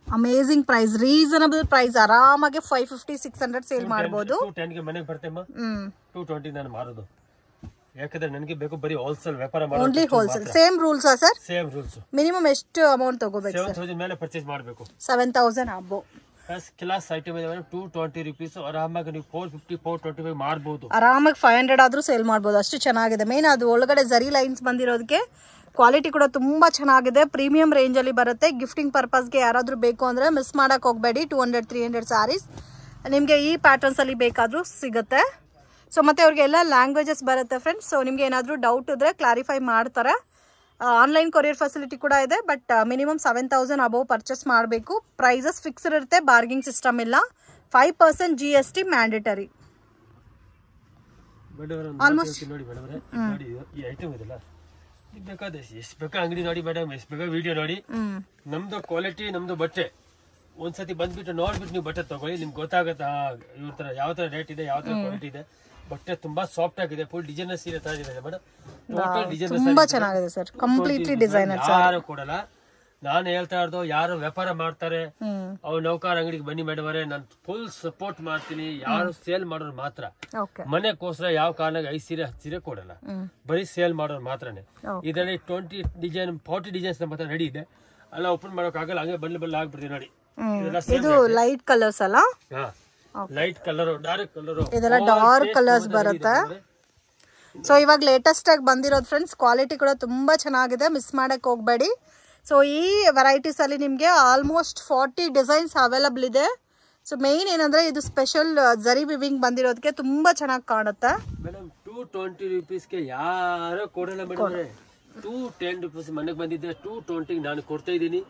Amazing price, reasonable price. ಆರಾಮಾಗಿ 550-600 ಸೇಲ್ ಮಾಡಬಹುದು. 210 ಗೆ ಮನೆಗೆ ಬರ್ತೇಮ್ಮ. 220 ನಾನು ಮಾರೋದು. ಯಾಕಂದ್ರೆ ನನಗೆ ಬೇಕು ಬರೀ ಹೋಲ್ಸೇಲ್ ವ್ಯಾಪಾರ ಮಾಡೋದು. Only wholesale. Same rules sir? Same rules. Minimum ಎಷ್ಟು ಅಮೌಂಟ್ ತಗೋಬೇಕು ಸರ್? 7000 ಮೇಲೆ ಪರ್ಚೇಸ್ ಮಾಡಬೇಕು. 7000 ಅಬೋ. ಫಸ್ಟ್ ಕ್ಲಾಸ್ ಐಟಮ್ ಇದೆ ಮೇಡಂ. ₹220. ಆರಾಮಾಗಿ ನೀವು 450-425 ಮಾಡಬಹುದು. ಆರಾಮಾಗಿ 500 ಆದ್ರೂ ಸೇಲ್ ಮಾಡಬಹುದು. ಅಷ್ಟು ಚೆನ್ನಾಗಿದೆ. ಮೇನ್ ಅದು ಒಳಗಡೆ ಜರಿ ಲೈನ್ಸ್ ಬಂದಿರೋದಕ್ಕೆ ಕ್ವಾಲಿಟಿ ಕೂಡ ತುಂಬಾ ಚೆನ್ನಾಗಿದೆ. ಪ್ರೀಮಿಯಂ ರೇಂಜ್ ಅಲ್ಲಿ ಬರುತ್ತೆ. ಗಿಫ್ಟಿಂಗ್ ಪರ್ಪಸ್ಗೆ ಯಾರಾದ್ರೂ ಬೇಕು ಅಂದ್ರೆ ಮಿಸ್ ಮಾಡಕ್ ಹೋಗಬೇಡಿ. 200-300 ಸ್ಯಾರೀಸ್ ನಿಮ್ಗೆ ಈ ಪ್ಯಾಟರ್ನ್ಸ್ ಅಲ್ಲಿ ಬೇಕಾದ್ರೂ ಸಿಗುತ್ತೆ. ಸೊ ಮತ್ತೆ ಅವ್ರಿಗೆಲ್ಲ ಲ್ಯಾಂಗ್ವೇಜಸ್ ಬರುತ್ತೆ ಫ್ರೆಂಡ್ಸ್. ಸೊ ನಿಮ್ಗೆ ಏನಾದ್ರೂ ಡೌಟ್ ಇದ್ರೆ ಕ್ಲಾರಿಫೈ ಮಾಡ್ತಾರೆ. ಆನ್ಲೈನ್ ಕೊರಿಯರ್ ಫೆಸಿಲಿಟಿ ಕೂಡ ಇದೆ. ಬಟ್ ಮಿನಿಮಮ್ 7000 ಅಬೌವ್ ಪರ್ಚೇಸ್ ಮಾಡಬೇಕು. ಪ್ರೈಸಸ್ ಫಿಕ್ಸ್ಡ್ ಇರುತ್ತೆ, ಬಾರ್ಗಿಂಗ್ ಸಿಸ್ಟಮ್ ಇಲ್ಲ. 5% GST ಮ್ಯಾಂಡೇಟರಿ. ಆಲ್ಮೋಸ್ಟ್ ನೋಡಿ ಈ ಐಟಮ್ ಇದೆಲ್ಲ ಬೇಕಾದ ಎಷ್ಟು ಬೇಕಾ ಅಂಗಡಿ ನೋಡಿ ಮೇಡಮ್, ಎಷ್ಟು ಬೇಕಾ ವಿಡಿಯೋ ನೋಡಿ. ನಮ್ದು ಕ್ವಾಲಿಟಿ, ನಮ್ದು ಬಟ್ಟೆ ಒಂದ್ಸತಿ ಬಂದ್ಬಿಟ್ಟು ನೋಡ್ಬಿಟ್ಟು ನೀವು ಬಟ್ಟೆ ತಗೊಳ್ಳಿ. ನಿಮ್ಗೆ ಗೊತ್ತಾಗತ್ತಾ ಇವ್ರ ತರ ಯಾವ ತರ ರೇಟ್ ಇದೆ, ಯಾವ ತರ ಕ್ವಾಲಿಟಿ ಇದೆ. ಬಟ್ಟೆ ತುಂಬಾ ಸಾಫ್ಟ್ ಆಗಿದೆ. ಫುಲ್ ಡಿಸೈನರ್ ಸೀರೆ ತರ ಇದೆ ಮೇಡಮ್. ಟೋಟಲ್ ಡಿಸೈನರ್ ತುಂಬಾ ಚೆನ್ನಾಗಿದೆ ಸರ್. Completely designer. ಯಾರು ಕೊಡಲ್ಲ. ನಾನು ಹೇಳ್ತಾ ಇರೋದು, ಯಾರು ವ್ಯಾಪಾರ ಮಾಡ್ತಾರೆ ಅವ್ರು ನೌಕಾರ ಅಂಗಡಿಗೆ ಬನ್ನಿ ಮೇಡಮ್ ಅವರೇ, ನಾನು ಫುಲ್ ಸಪೋರ್ಟ್ ಮಾಡ್ತೀನಿ. ಯಾರು ಸೇಲ್ ಮಾಡೋರು ಮಾತ್ರ. ಮನೆಗೋಸ್ಕರ ಯಾವ ಕಾರಣಕ್ಕೆ 5 ಸೀರೆ 10 ಸೀರೆ ಕೊಡಲ್ಲ, ಬರೀ ಸೇಲ್ ಮಾಡೋರು ಮಾತ್ರನೇ. ಇದರಲ್ಲಿ 20 ಡಿಸೈನ್ 40 ಡಿಸೈನ್ಸ್ ನಮ್ಮ ಹತ್ರ ರೆಡಿ ಇದೆ. ಎಲ್ಲ ಓಪನ್ ಮಾಡೋಕ್ ಆಗಲ್ಲ, ಹಂಗೆ ಬಲ್ಲ ಆಗ್ಬಿಡ್ತೀವಿ ನೋಡಿ. ಇದು ಲೈಟ್ ಕಲರ್ಸ್ ಅಲ್ಲ? ಲೈಟ್ ಕಲರ್, ಡಾರ್ಕ್ ಕಲರ್, ಇದೆಲ್ಲ ಡಾರ್ಕ್ ಕಲರ್ಸ್ ಬರುತ್ತೆ. ಸೊ ಇವಾಗ ಲೇಟೆಸ್ಟ್ ಆಗಿ ಬಂದಿರೋದು ಫ್ರೆಂಡ್ಸ್. ಕ್ವಾಲಿಟಿ ಕೂಡ ತುಂಬಾ ಚೆನ್ನಾಗಿದೆ, ಮಿಸ್ ಮಾಡಕ್ ಹೋಗ್ಬೇಡಿ. ಸೊ ಈ ವೆರೈಟೀಸ್ ಅಲ್ಲಿ ನಿಮ್ಗೆ ಆಲ್ಮೋಸ್ಟ್ 40 ಡಿಸೈನ್ಸ್ ಅವೈಲಬಲ್ ಇದೆ. ಸೊ ಮೇನ್ ಏನಂದ್ರೆ ಇದು ಸ್ಪೆಷಲ್ ಜರಿ ವಿವಿಂಗ್ ಬಂದಿರೋದಕ್ಕೆ ತುಂಬಾ ಚೆನ್ನಾಗಿ ಕಾಣುತ್ತೆ. ಮೇಡಮ್ ₹220 ಯಾರು ಕೊಡಲ್ಲ ಮೇಡಮ್. ₹210 ಮನೆಗೆ ಬಂದಿದ್ದೆ. ₹220 ನಾನು ಕೊಡ್ತಾ ಇದ್ದೀನಿ.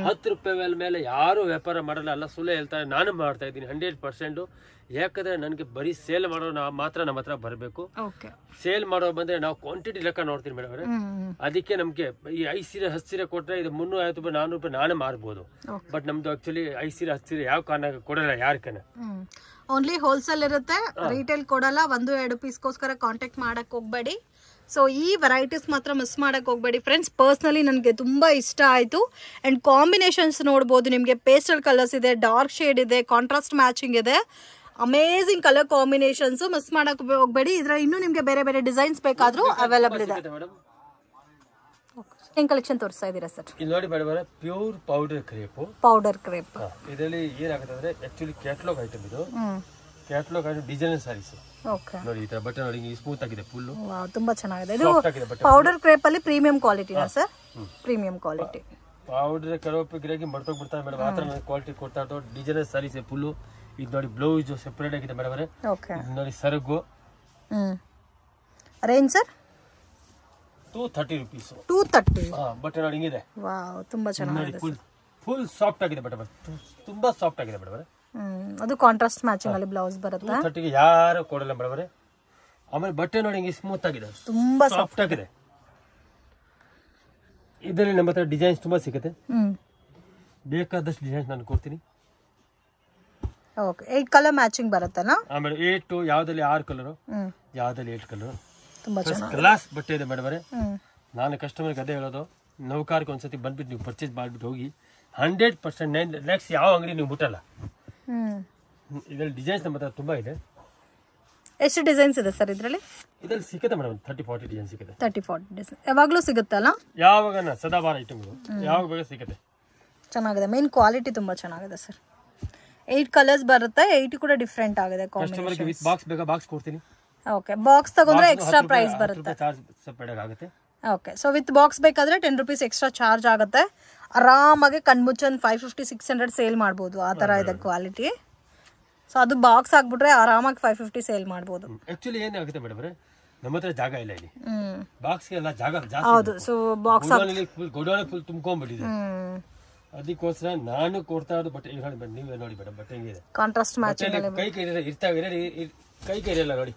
₹10 ಮೇಲೆ ಯಾರು ವ್ಯಾಪಾರ ಮಾಡಲ್ಲ. ಅಲ್ಲ ಸುಳ್ಳು ಹೇಳ್ತಾರೆ, ನಾನು ಮಾಡ್ತಾ ಇದ್ದೀನಿ 100%. ಯಾಕಂದ್ರೆ ನನಗೆ ಬರೀ ಸೇಲ್ ಮಾಡೋ ಮಾತ್ರ ನಮ್ಮ ಹತ್ರ ಬರಬೇಕು. ಸೇಲ್ ಮಾಡೋ ಬಂದ್ರೆ ನಾವು ಕ್ವಾಂಟಿಟಿ ಲೆಕ್ಕ ನೋಡ್ತೀನಿ ಮೇಡಮ್ ಅವರೇ. ಅದಕ್ಕೆ ನಮ್ಗೆ ಈ 5 ಸೀರೆ 10 ಸೀರೆ ಕೊಟ್ರೆ ಇದು ₹350 ₹400 ನಾನೇ ಮಾರ್ಬೋದು. ಬಟ್ ನಮ್ದು ಆಕ್ಚುಲಿ 5 ಸೀರೆ 10 ಸೀರೆ ಯಾವ ಕಾರಣ ಕೊಡಲ್ಲ ಯಾರ್ಕನ. ಓನ್ಲಿ ಹೋಲ್ಸೇಲ್ ಇರುತ್ತೆ, ರಿಟೇಲ್ ಕೊಡಲ್ಲ. 1-2 ಪೀಸ್ಗೋಸ್ಕರ ಕಾಂಟ್ಯಾಕ್ಟ್ ಮಾಡಕ್ ಹೋಗ್ಬೇಡಿ. ಸೊ ಈ ವೆರೈಟೀಸ್ ಮಾತ್ರ ಮಿಸ್ ಮಾಡಕ್ ಹೋಗ್ಬೇಡಿ ಫ್ರೆಂಡ್ಸ್. ಪರ್ಸ್ನಲಿ ನನಗೆ ತುಂಬಾ ಇಷ್ಟ ಆಯ್ತು. ಅಂಡ್ ಕಾಂಬಿನೇಷನ್ಸ್ ನೋಡ್ಬೋದು, ನಿಮಗೆ ಪೇಸ್ಟಲ್ ಕಲರ್ಸ್ ಇದೆ, ಡಾರ್ಕ್ ಶೇಡ್ ಇದೆ, ಕಾಂಟ್ರಾಸ್ಟ್ ಮ್ಯಾಚಿಂಗ್ ಇದೆ. ಅಮೇಜಿಂಗ್ ಕಲರ್ ಕಾಂಬಿನೇಷನ್ಸ್, ಮಿಸ್ ಮಾಡಕ್ ಹೋಗ್ಬೇಡಿ. ಇದ್ರ ಇನ್ನೂ ನಿಮ್ಗೆ ಬೇರೆ ಬೇರೆ ಡಿಸೈನ್ಸ್ ಬೇಕಾದ್ರೂ ಅವೈಲಬಲ್ ಇದೆ. ಏನ್ ಕಲೆಕ್ಷನ್ ತೋರಿಸ್ತಾ ಇದೀರಾ ಸರ್? ಇಲ್ಲಿ ನೋಡಿ madam, pure powder crepe. Powder crepe ಇದರಲ್ಲಿ ಏನಾಗುತ್ತೆ ಅಂದ್ರೆ ಆಕ್ಚುಲಿ ಕ್ಯಾಟಲಾಗ್ ಐಟಮ್ ಇದು. Catalogue item designer sarees. Okay, ನೋಡಿ ಈ ತರ ಬಟನ್ ನೋಡಿ ಸ್ಮೂತ್ ಆಗಿದೆ ಫುಲ್. ತುಂಬಾ ಚೆನ್ನಾಗಿದೆ. ಇದು ಪೌಡರ್ ಕ್ರೇಪ್ ಅಲ್ಲಿ ಪ್ರೀಮಿಯಂ ಕ್ವಾಲಿಟಿನಾ sir? Premium quality. Powder crepe ಗಿರಾಗಿ ಮರ್ತೋಗ್ಬಿಡ್ತಾರೆ ಮೇಡಮ್. ಆ ತರ ಕ್ವಾಲಿಟಿ ಕೊಡ್ತಾ ಇರೋದು ಡಿಸೈನರ್ ಸಾರೀಸ್ ಫುಲ್. ಇದು ನೋಡಿ ಬ್ಲೌಸ್ ಸೆಪರೇಟ್ ಆಗಿದೆ ಮೇಡಮ್ ಅವರೇ. ಓಕೆ, ನೋಡಿ ಸರಗು. Range sir? ₹230. 230. ಬಟ್ ನೋಡಿ ಹಿಂಗಿದೆ. ವಾವ್, ತುಂಬಾ ಚೆನ್ನಾಗಿದೆ. ಫುಲ್ ಸಾಫ್ಟ್ ಆಗಿದೆ ಮೇಡಮ್, ತುಂಬಾ ಸಾಫ್ಟ್ ಆಗಿದೆ ಮೇಡಮ್ ಅವರೇ. ಅದು ಕಾಂಟ್ರಾಸ್ಟ್ ಮ್ಯಾಚಿಂಗ್ ಅಲ್ಲಿ ಬ್ಲೌಸ್ ಬರುತ್ತೆ. 230 ಯಾರು ಕೊಡಲ್ಲ ಮೇಡಮ್ ಅವರೇ. ಆಮೇಲೆ ಬಟ್ಟೆ ನೋಡಿ ಹಿಂಗೆ ಸ್ಮೂತ್ ಆಗಿದೆ, ತುಂಬಾ ಸಾಫ್ಟ್ ಆಗಿದೆ. ಇದರಲ್ಲಿ ನಮ್ಮ ಹತ್ರ ಡಿಸೈನ್ಸ್ ತುಂಬಾ ಸಿಗುತ್ತೆ. ಬೇಕಾದಷ್ಟು ಡಿಸೈನ್ಸ್ ನಾನು ಕೊಡ್ತೀನಿ. ಓಕೆ, 8 ಕಲರ್ ಮ್ಯಾಚಿಂಗ್ ಬರುತ್ತಲ್ಲ? ಆಮೇಲೆ 8 ಯಾವ್ದಲ್ಲಿ 6 ಕಲರ್, ಯಾವ್ದಲ್ಲಿ 8 ಕಲರ್. ತುಂಬಾ ಚೆನ್ನಾಗಿ ಕ್ಲಾಸ್ ಬಟ್ಟೆ ಇದೆ ಮೇಡಮ್ ಅವರೇ. ನಾನು ಕಸ್ಟಮರ್ಗೆ ಅದೇ ಹೇಳೋದು, ನೌಕಾರ್ಗೆ ಒಂದ್ಸತಿ ಬಂದ್ಬಿಟ್ಟು ನೀವು ಪರ್ಚೇಸ್ ಮಾಡ್ಬಿಟ್ಟು ಹೋಗಿ 100% ನೆಕ್ಸ್ಟ್ ಯಾವ ಅಂಗಡಿ ನೀವು ಮುಟ್ಟಲ್ಲ. ಇದರಲ್ಲಿ ಡಿಸೈನ್ಸ್ ನಮ್ಮ ಹತ್ರ ತುಂಬಾ ಇದೆ. ಎಷ್ಟು ಡಿಸೈನ್ಸ್ ಇದೆ ಸರ್ ಇದರಲ್ಲಿ? ಇದರಲ್ಲಿ ಸಿಗುತ್ತೆ ಮೇಡಮ್ 30-40 ಡಿಸೈನ್ ಸಿಗುತ್ತೆ. 30-40 ಡಿಸೈನ್ ಯಾವಾಗಲೂ ಸಿಗುತ್ತಲ್ಲ? ಯಾವಾಗ ಸದಾಬಾರ ಐಟಮ್ಗಳು ಯಾವಾಗ ಬೇಕಾದ್ರೂ ಸಿಗುತ್ತೆ. ಚೆನ್ನಾಗಿದೆ, ಮೇನ್ ಕ್ವಾಲಿಟಿ ತುಂಬಾ ಚೆನ್ನಾಗಿದೆ ಸರ್. 8 ಕಲರ್ಸ್ ಬರುತ್ತೆ, 8 ಕೂಡ ಡಿಫ್ರೆಂಟ್ ಆಗಿದೆ. ಕಸ್ಟಮರ್ಗೆ ವಿತ್ ಬಾಕ್ಸ್ ಬೇಕಾ ಬಾಕ್ಸ್ ಕೊಡ್ತೀನಿ. ಓಕೆ, ಬಾಕ್ಸ್ ತಗೊಂಡ್ರೆ ಎಕ್ಸ್ಟ್ರಾ ಪ್ರೈಸ್ ಬರುತ್ತೆ. ಚಾರ್ಜ್ ಸಪರೇಟ್ ಆಗುತ್ತೆ. ಓಕೆ, ಸೊ ವಿತ್ ಬಾಕ್ಸ್ ಬೇಕಾದ್ರೆ 10 rupees ಎಕ್ಸ್ಟ್ರಾ ಚಾರ್ಜ್ ಆಗುತ್ತೆ. ಆರಾಮಾಗಿ ಕಣ್ಮುಚ್ಚನ್ 550-600 ಸೇಲ್ ಮಾಡ್ಬೋದು, ಆ ತರ ಇದೆ ಕ್ವಾಲಿಟಿ. ಸೊ ಅದು ಬಾಕ್ಸ್ ಹಾಕ್ಬಿಟ್ರೆ ಆರಾಮಾಗಿ 550 ಸೇಲ್ ಮಾಡ್ಬೋದು. ಆಕ್ಚುಲಿ ಏನಾಗುತ್ತೆ ಮೇಡಮ್, ನಮ್ಮ ಹತ್ರ ಜಾಗ ಇಲ್ಲ ಇಲ್ಲಿ, ಬಾಕ್ಸ್ಗೆ ಎಲ್ಲ ಜಾಗ ಜಾಸ್ತಿ. ಹೌದು, ಸೊ ಬಾಕ್ಸ್ ಗೋಡೌನ್ ಫುಲ್ ತುಂಬ್ಕೊಂಡ್ಬಿಟ್ಟಿದೆ. ಅದಕ್ಕೋಸ್ಕರ ನಾನು ಕೊಡ್ತಾ ಇರೋದು ಬಟ್ಟೆ. ನೀವೇ ನೋಡಿ ಮೇಡಮ್, ಬಟ್ಟೆ ಹೆಂಗಿದೆ, ಕಾಂಟ್ರಾಸ್ಟ್ ಮ್ಯಾಚಿಂಗ್ ಕೈ ಕೈರಲ್ಲ ನೋಡಿ,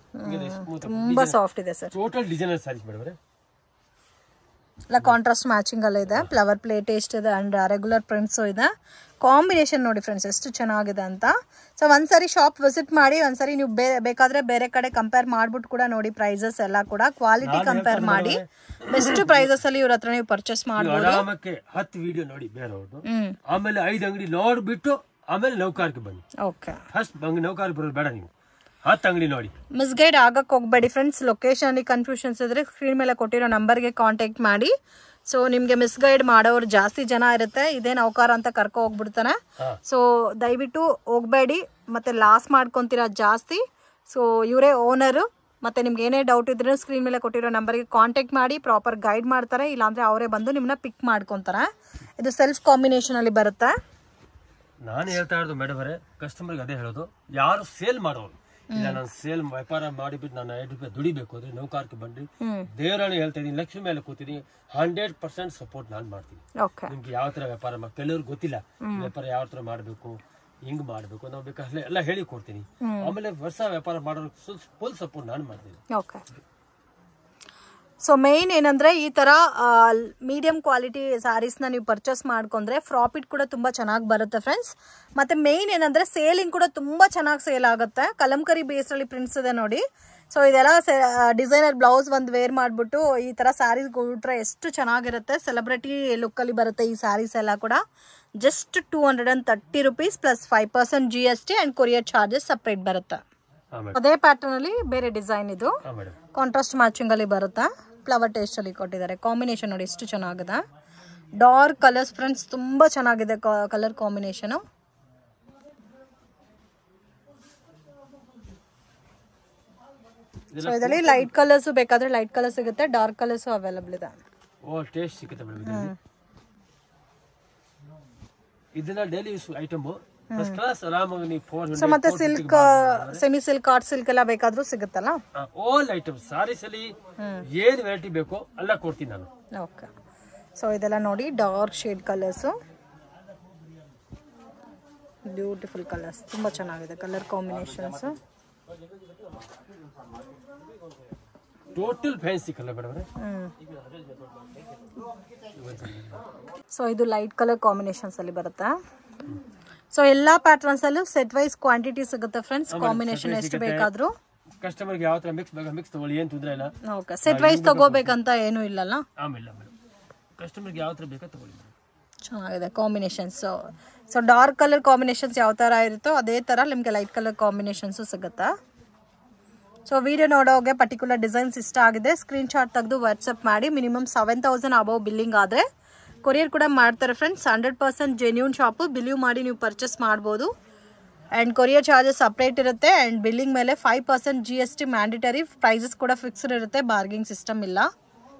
ತುಂಬಾ ಸಾಫ್ಟ್ ಇದೆ sir. Total designer sarees madam, ಎಲ್ಲ ಕಾಂಟ್ರಾಸ್ಟ್ ಮ್ಯಾಚಿಂಗ್ ಅಲ್ಲ ಇದೆ. ಫ್ಲವರ್ ಪ್ಲೇಟ್ ಟೇಸ್ಟ್ ಇದೆ ಅಂಡ್ ರೆಗ್ಯುಲರ್ ಪ್ರಿಂಟ್ಸ್ ಇದೆ. ಕಾಂಬಿನೇಷನ್ ನೋಡಿ ಫ್ರೆಂಡ್ಸ್ ಎಷ್ಟು ಚೆನ್ನಾಗಿದೆ ಅಂತ. ಸೊ ಒಂದ್ಸರಿ ಶಾಪ್ ವಿಸಿಟ್ ಮಾಡಿ, ಒಂದ್ಸರಿ ನೀವು ಬೇಕಾದ್ರೆ ಬೇರೆ ಕಡೆ ಕಂಪೇರ್ ಮಾಡ್ಬಿಟ್ಟು ಕೂಡ ನೋಡಿ ಪ್ರೈಸಸ್ ಎಲ್ಲ ಕೂಡ ಕ್ವಾಲಿಟಿ ಕಂಪೇರ್ ಮಾಡಿ ಬೆಸ್ಟ್ ಪ್ರೈಸಸ್ ಅಲ್ಲಿ ಇವ್ರ ಹತ್ರ ನೀವು ಪರ್ಚೇಸ್ ಮಾಡಬಹುದು. ಆರಾಮಕ್ಕೆ 10 ವಿಡಿಯೋ ನೋಡಿ ಬೇರೆಯವ್ರದ್ದು, ಆಮೇಲೆ 5 ಅಂಗಡಿ ನೋಡ್ಬಿಟ್ಟು ಆಮೇಲೆ ನೌಕಾರ್ಗೆ ಬನ್ನಿ. ಓಕೆ, ಫಸ್ಟ್ ನೌಕಾರ್ಗೆ ಬರೋದು ಬೇಡ, ನೀವು 10 ಅಂಗಡಿ ನೋಡಿ. ಮಿಸ್ಗೈಡ್ ಆಗಕ್ಕೆ ಹೋಗ್ಬೇಡಿ ಫ್ರೆಂಡ್ಸ್. ಲೊಕೇಶನ್ ಅಲ್ಲಿ ಕನ್ಫ್ಯೂಷನ್ಸ್ ಇದ್ರೆ ಸ್ಕ್ರೀನ್ ಮೇಲೆ ಕೊಟ್ಟಿರೋ ನಂಬರ್ಗೆ ಕಾಂಟ್ಯಾಕ್ಟ್ ಮಾಡಿ. ಸೊ ನಿಮ್ಗೆ ಮಿಸ್ಗೈಡ್ ಮಾಡೋರು ಜಾಸ್ತಿ ಜನ ಇರುತ್ತೆ, ಇದೇ ನೌಕಾರ ಅಂತ ಕರ್ಕೊ ಹೋಗ್ಬಿಡ್ತಾನೆ. ಸೊ ದಯವಿಟ್ಟು ಹೋಗ್ಬೇಡಿ, ಮತ್ತೆ ಲಾಸ್ ಮಾಡ್ಕೊಂತೀರಾ ಜಾಸ್ತಿ. ಸೊ ಇವರೇ ಓನರು, ಮತ್ತೆ ನಿಮ್ಗೆ ಏನೇ ಡೌಟ್ ಇದ್ರೆ ಸ್ಕ್ರೀನ್ ಮೇಲೆ ಕೊಟ್ಟಿರೋ ನಂಬರ್ಗೆ ಕಾಂಟ್ಯಾಕ್ಟ್ ಮಾಡಿ, ಪ್ರಾಪರ್ ಗೈಡ್ ಮಾಡ್ತಾರೆ. ಇಲ್ಲಾಂದ್ರೆ ಅವರೇ ಬಂದು ನಿಮ್ಮನ್ನ ಪಿಕ್ ಮಾಡ್ಕೊಂತಾರೆ. ಇದು ಸೆಲ್ಫ್ ಕಾಂಬಿನೇಷನ್ ಅಲ್ಲಿ ಬರುತ್ತೆ. ನಾನು ಹೇಳ್ತಾ ಇರೋದು ಮೇಡಮ್ ಅವರೇ, ಕಸ್ಟಮರ್ಗೆ ಅದೇ ಹೇಳೋದು, ಯಾರು ಸೇಲ್ ಮಾಡೋರು ಇಲ್ಲ, ನಾನು ಸೇಲ್ ವ್ಯಾಪಾರ ಮಾಡಿಬಿಟ್ಟು ನಾನು 5 ರೂಪಾಯಿ ದುಡಿಬೇಕು ಅಂದ್ರೆ ನೌಕಾರ್ಗೆ ಬನ್ನಿ. ದೇವರಾಣಿ ಹೇಳ್ತಾ ಇದೀನಿ, ಲಕ್ಷ್ಮಿ ಮೇಲೆ ಕೂತೀನಿ, 100% ಸಪೋರ್ಟ್ ನಾನು ಮಾಡ್ತೀನಿ. ನಿಮ್ಗೆ ಯಾವ ತರ ವ್ಯಾಪಾರ ಕೆಲವ್ರಿಗೆ ಗೊತ್ತಿಲ್ಲ ವ್ಯಾಪಾರ ಯಾವ ತರ ಮಾಡ್ಬೇಕು, ಹಿಂಗ್ ಮಾಡ್ಬೇಕು, ನಾವು ಬೇಕಾದ್ರೆ ಎಲ್ಲ ಹೇಳಿ ಕೊಡ್ತೀನಿ. ಆಮೇಲೆ ವರ್ಷ ವ್ಯಾಪಾರ ಮಾಡೋರು ಫುಲ್ ಸಪೋರ್ಟ್ ನಾನು ಮಾಡ್ತೀನಿ. ಸೊ ಮೇನ್ ಏನಂದ್ರೆ ಈ ತರ ಮೀಡಿಯಂ ಕ್ವಾಲಿಟಿ ಸ್ಯಾರೀಸ್ನ ನೀವು ಪರ್ಚೇಸ್ ಮಾಡ್ಕೊಂಡ್ರೆ ಪ್ರಾಫಿಟ್ ಕೂಡ ತುಂಬಾ ಚೆನ್ನಾಗಿ ಬರುತ್ತೆ ಫ್ರೆಂಡ್ಸ್. ಮತ್ತೆ ಮೇನ್ ಏನಂದ್ರೆ ಸೇಲಿಂಗ್ ಕೂಡ ತುಂಬಾ ಚೆನ್ನಾಗಿ ಸೇಲ್ ಆಗುತ್ತೆ. ಕಲಂಕರಿ ಬೇಸ್ ಅಲ್ಲಿ ಪ್ರಿಂಟ್ಸ್ ಇದೆ ನೋಡಿ. ಸೊ ಇದೆಲ್ಲ ಡಿಸೈನರ್ ಬ್ಲೌಸ್ ಒಂದು ವೇರ್ ಮಾಡ್ಬಿಟ್ಟು ಈ ತರ ಸ್ಯಾರೀಸ್ ಕೊಟ್ರೆ ಎಷ್ಟು ಚೆನ್ನಾಗಿರುತ್ತೆ. ಸೆಲೆಬ್ರಿಟಿ ಲುಕ್ ಅಲ್ಲಿ ಬರುತ್ತೆ ಈ ಸ್ಯಾರೀಸ್ ಎಲ್ಲ ಕೂಡ. Just 230 rupees plus 5% GST and courier charges separate ಬರುತ್ತೆ. ಅದೇ ಪ್ಯಾಟರ್ನ್ ಅಲ್ಲಿ ಬೇರೆ ಡಿಸೈನ್, ಇದು ಕಾಂಟ್ರಾಸ್ಟ್ ಮ್ಯಾಚಿಂಗ್ ಅಲ್ಲಿ ಬರುತ್ತೆ. ಫ್ಲವರ್ ಟೇಸ್ಟ್ ಅಲ್ಲಿ ಕೊಟ್ಟಿದ್ದಾರೆ. ಕಾಂಬಿನೇಷನ್ ನೋಡಿ ಎಷ್ಟು ಚೆನ್ನಾಗಿದೆ. ಡಾರ್ಕ್ ಕಲರ್ಸ್ ಫ್ರೆಂಡ್ಸ್, ತುಂಬಾ ಚೆನ್ನಾಗಿದೆ ಕಲರ್ ಕಾಂಬಿನೇಷನ್. ಸೊ ಇದರಲ್ಲಿ ಲೈಟ್ ಕಲರ್ಸ್ ಬೇಕಾದ್ರೆ ಲೈಟ್ ಕಲರ್ ಸಿಗುತ್ತೆ, ಡಾರ್ಕ್ ಕಲರ್ಸ್ ಅವೈಲೇಬಲ್ ಇದೆ. ಟೇಸ್ಟ್ ಸಿಗುತ್ತೆ ಮೇಡಮ್. ಇದನ್ನ ಡೈಲಿ ಯೂಸ್ ಐಟಮ್. ಮತ್ತೆ silk, semi silk, art silk ಎಲ್ಲ ಬೇಕಾದ್ರೂ ಸಿಗುತ್ತಲ್ಲ. ಆಲ್ ಐಟಮ್ ಸಾರೀಸ್ ಅಲ್ಲಿ ಏನ್ ವೆರೈಟಿ ಬೇಕೋ ಎಲ್ಲ ಕೊಡ್ತೀನಿ ನಾನು. ಓಕೆ, ಸೊ ಇದೆಲ್ಲ ನೋಡಿ dark shade colours, beautiful colours, ತುಂಬಾ ಚೆನ್ನಾಗಿದೆ colour combinations. Total fancy colour madam. So ಇದು ಲೈಟ್ ಕಲರ್ ಕಾಂಬಿನೇಷನ್ಸ್ ಅಲ್ಲಿ ಬರುತ್ತೆ. ಸೊ ಎಲ್ಲಾ ಪ್ಯಾಟರ್ನ್ಸ್ ಅಲ್ಲೂ ಸೆಟ್ ವೈಸ್ ಕ್ವಾಂಟಿಟಿ ಸಿಗುತ್ತೆ ಫ್ರೆಂಡ್ಸ್. ಕಾಂಬಿನೇಷನ್ ಎಷ್ಟು ಬೇಕಾದ್ರೂ ಕಸ್ಟಮರ್ಗೆ ಯಾವ ತರ ಮಿಕ್ಸ್ ಬೇಕಾ ಮಿಕ್ಸ್ ತಗೊಳ್ಳಿ, ಏನು ತೊಂದರೆ ಇಲ್ಲ. ಓಕೆ, ಸೆಟ್ ವೈಸ್ ತಗೋಬೇಕಂತ ಏನು ಇಲ್ಲಲ್ಲ. ಆಮೇಲೆ ಕಸ್ಟಮರ್ಗೆ ಯಾವ ತರ ಬೇಕಾ ತಗೊಳ್ಳಿ. ಚೆನ್ನಾಗಿದೆ combinations. So dark colour combinations ಯಾವ ತರ ಇರುತ್ತೋ ಅದೇ ತರ ನಿಮ್ಗೆ ಲೈಟ್ ಕಲರ್ ಕಾಂಬಿನೇಷನ್ಸ್ ಸಿಗುತ್ತಾ. ಸೊ ವಿಡಿಯೋ ನೋಡೋಗೆ ಪರ್ಟಿಕ್ಯುಲರ್ ಡಿಸೈನ್ಸ್ ಇಷ್ಟ ಆಗಿದೆ ಸ್ಕ್ರೀನ್ ಶಾಟ್ ತೆಗೆದು ವಾಟ್ಸಪ್ ಮಾಡಿ. ಮಿನಿಮಮ್ 7000 ಅಬೌವ್ ಬಿಲ್ಲಿಂಗ್ ಆದರೆ ಕೊರಿಯರ್ ಕೂಡ ಮಾಡ್ತಾರೆ ಫ್ರೆಂಡ್ಸ್. 100% genuine shop. ಬಿಲಿವ್ ಮಾಡಿ ನೀವು ಪರ್ಚೇಸ್ ಮಾಡ್ಬೋದು. ಆ್ಯಂಡ್ ಕೊರಿಯರ್ ಚಾರ್ಜಸ್ ಸಪ್ರೇಟ್ ಇರುತ್ತೆ. ಆ್ಯಂಡ್ ಬಿಲ್ಲಿಂಗ್ ಮೇಲೆ 5% GST ಮ್ಯಾಂಡಿಟರಿ. ಪ್ರೈಸಸ್ ಕೂಡ ಫಿಕ್ಸ್ಡ್ ಇರುತ್ತೆ, ಬಾರ್ಗಿಂಗ್ ಸಿಸ್ಟಮ್ ಇಲ್ಲ.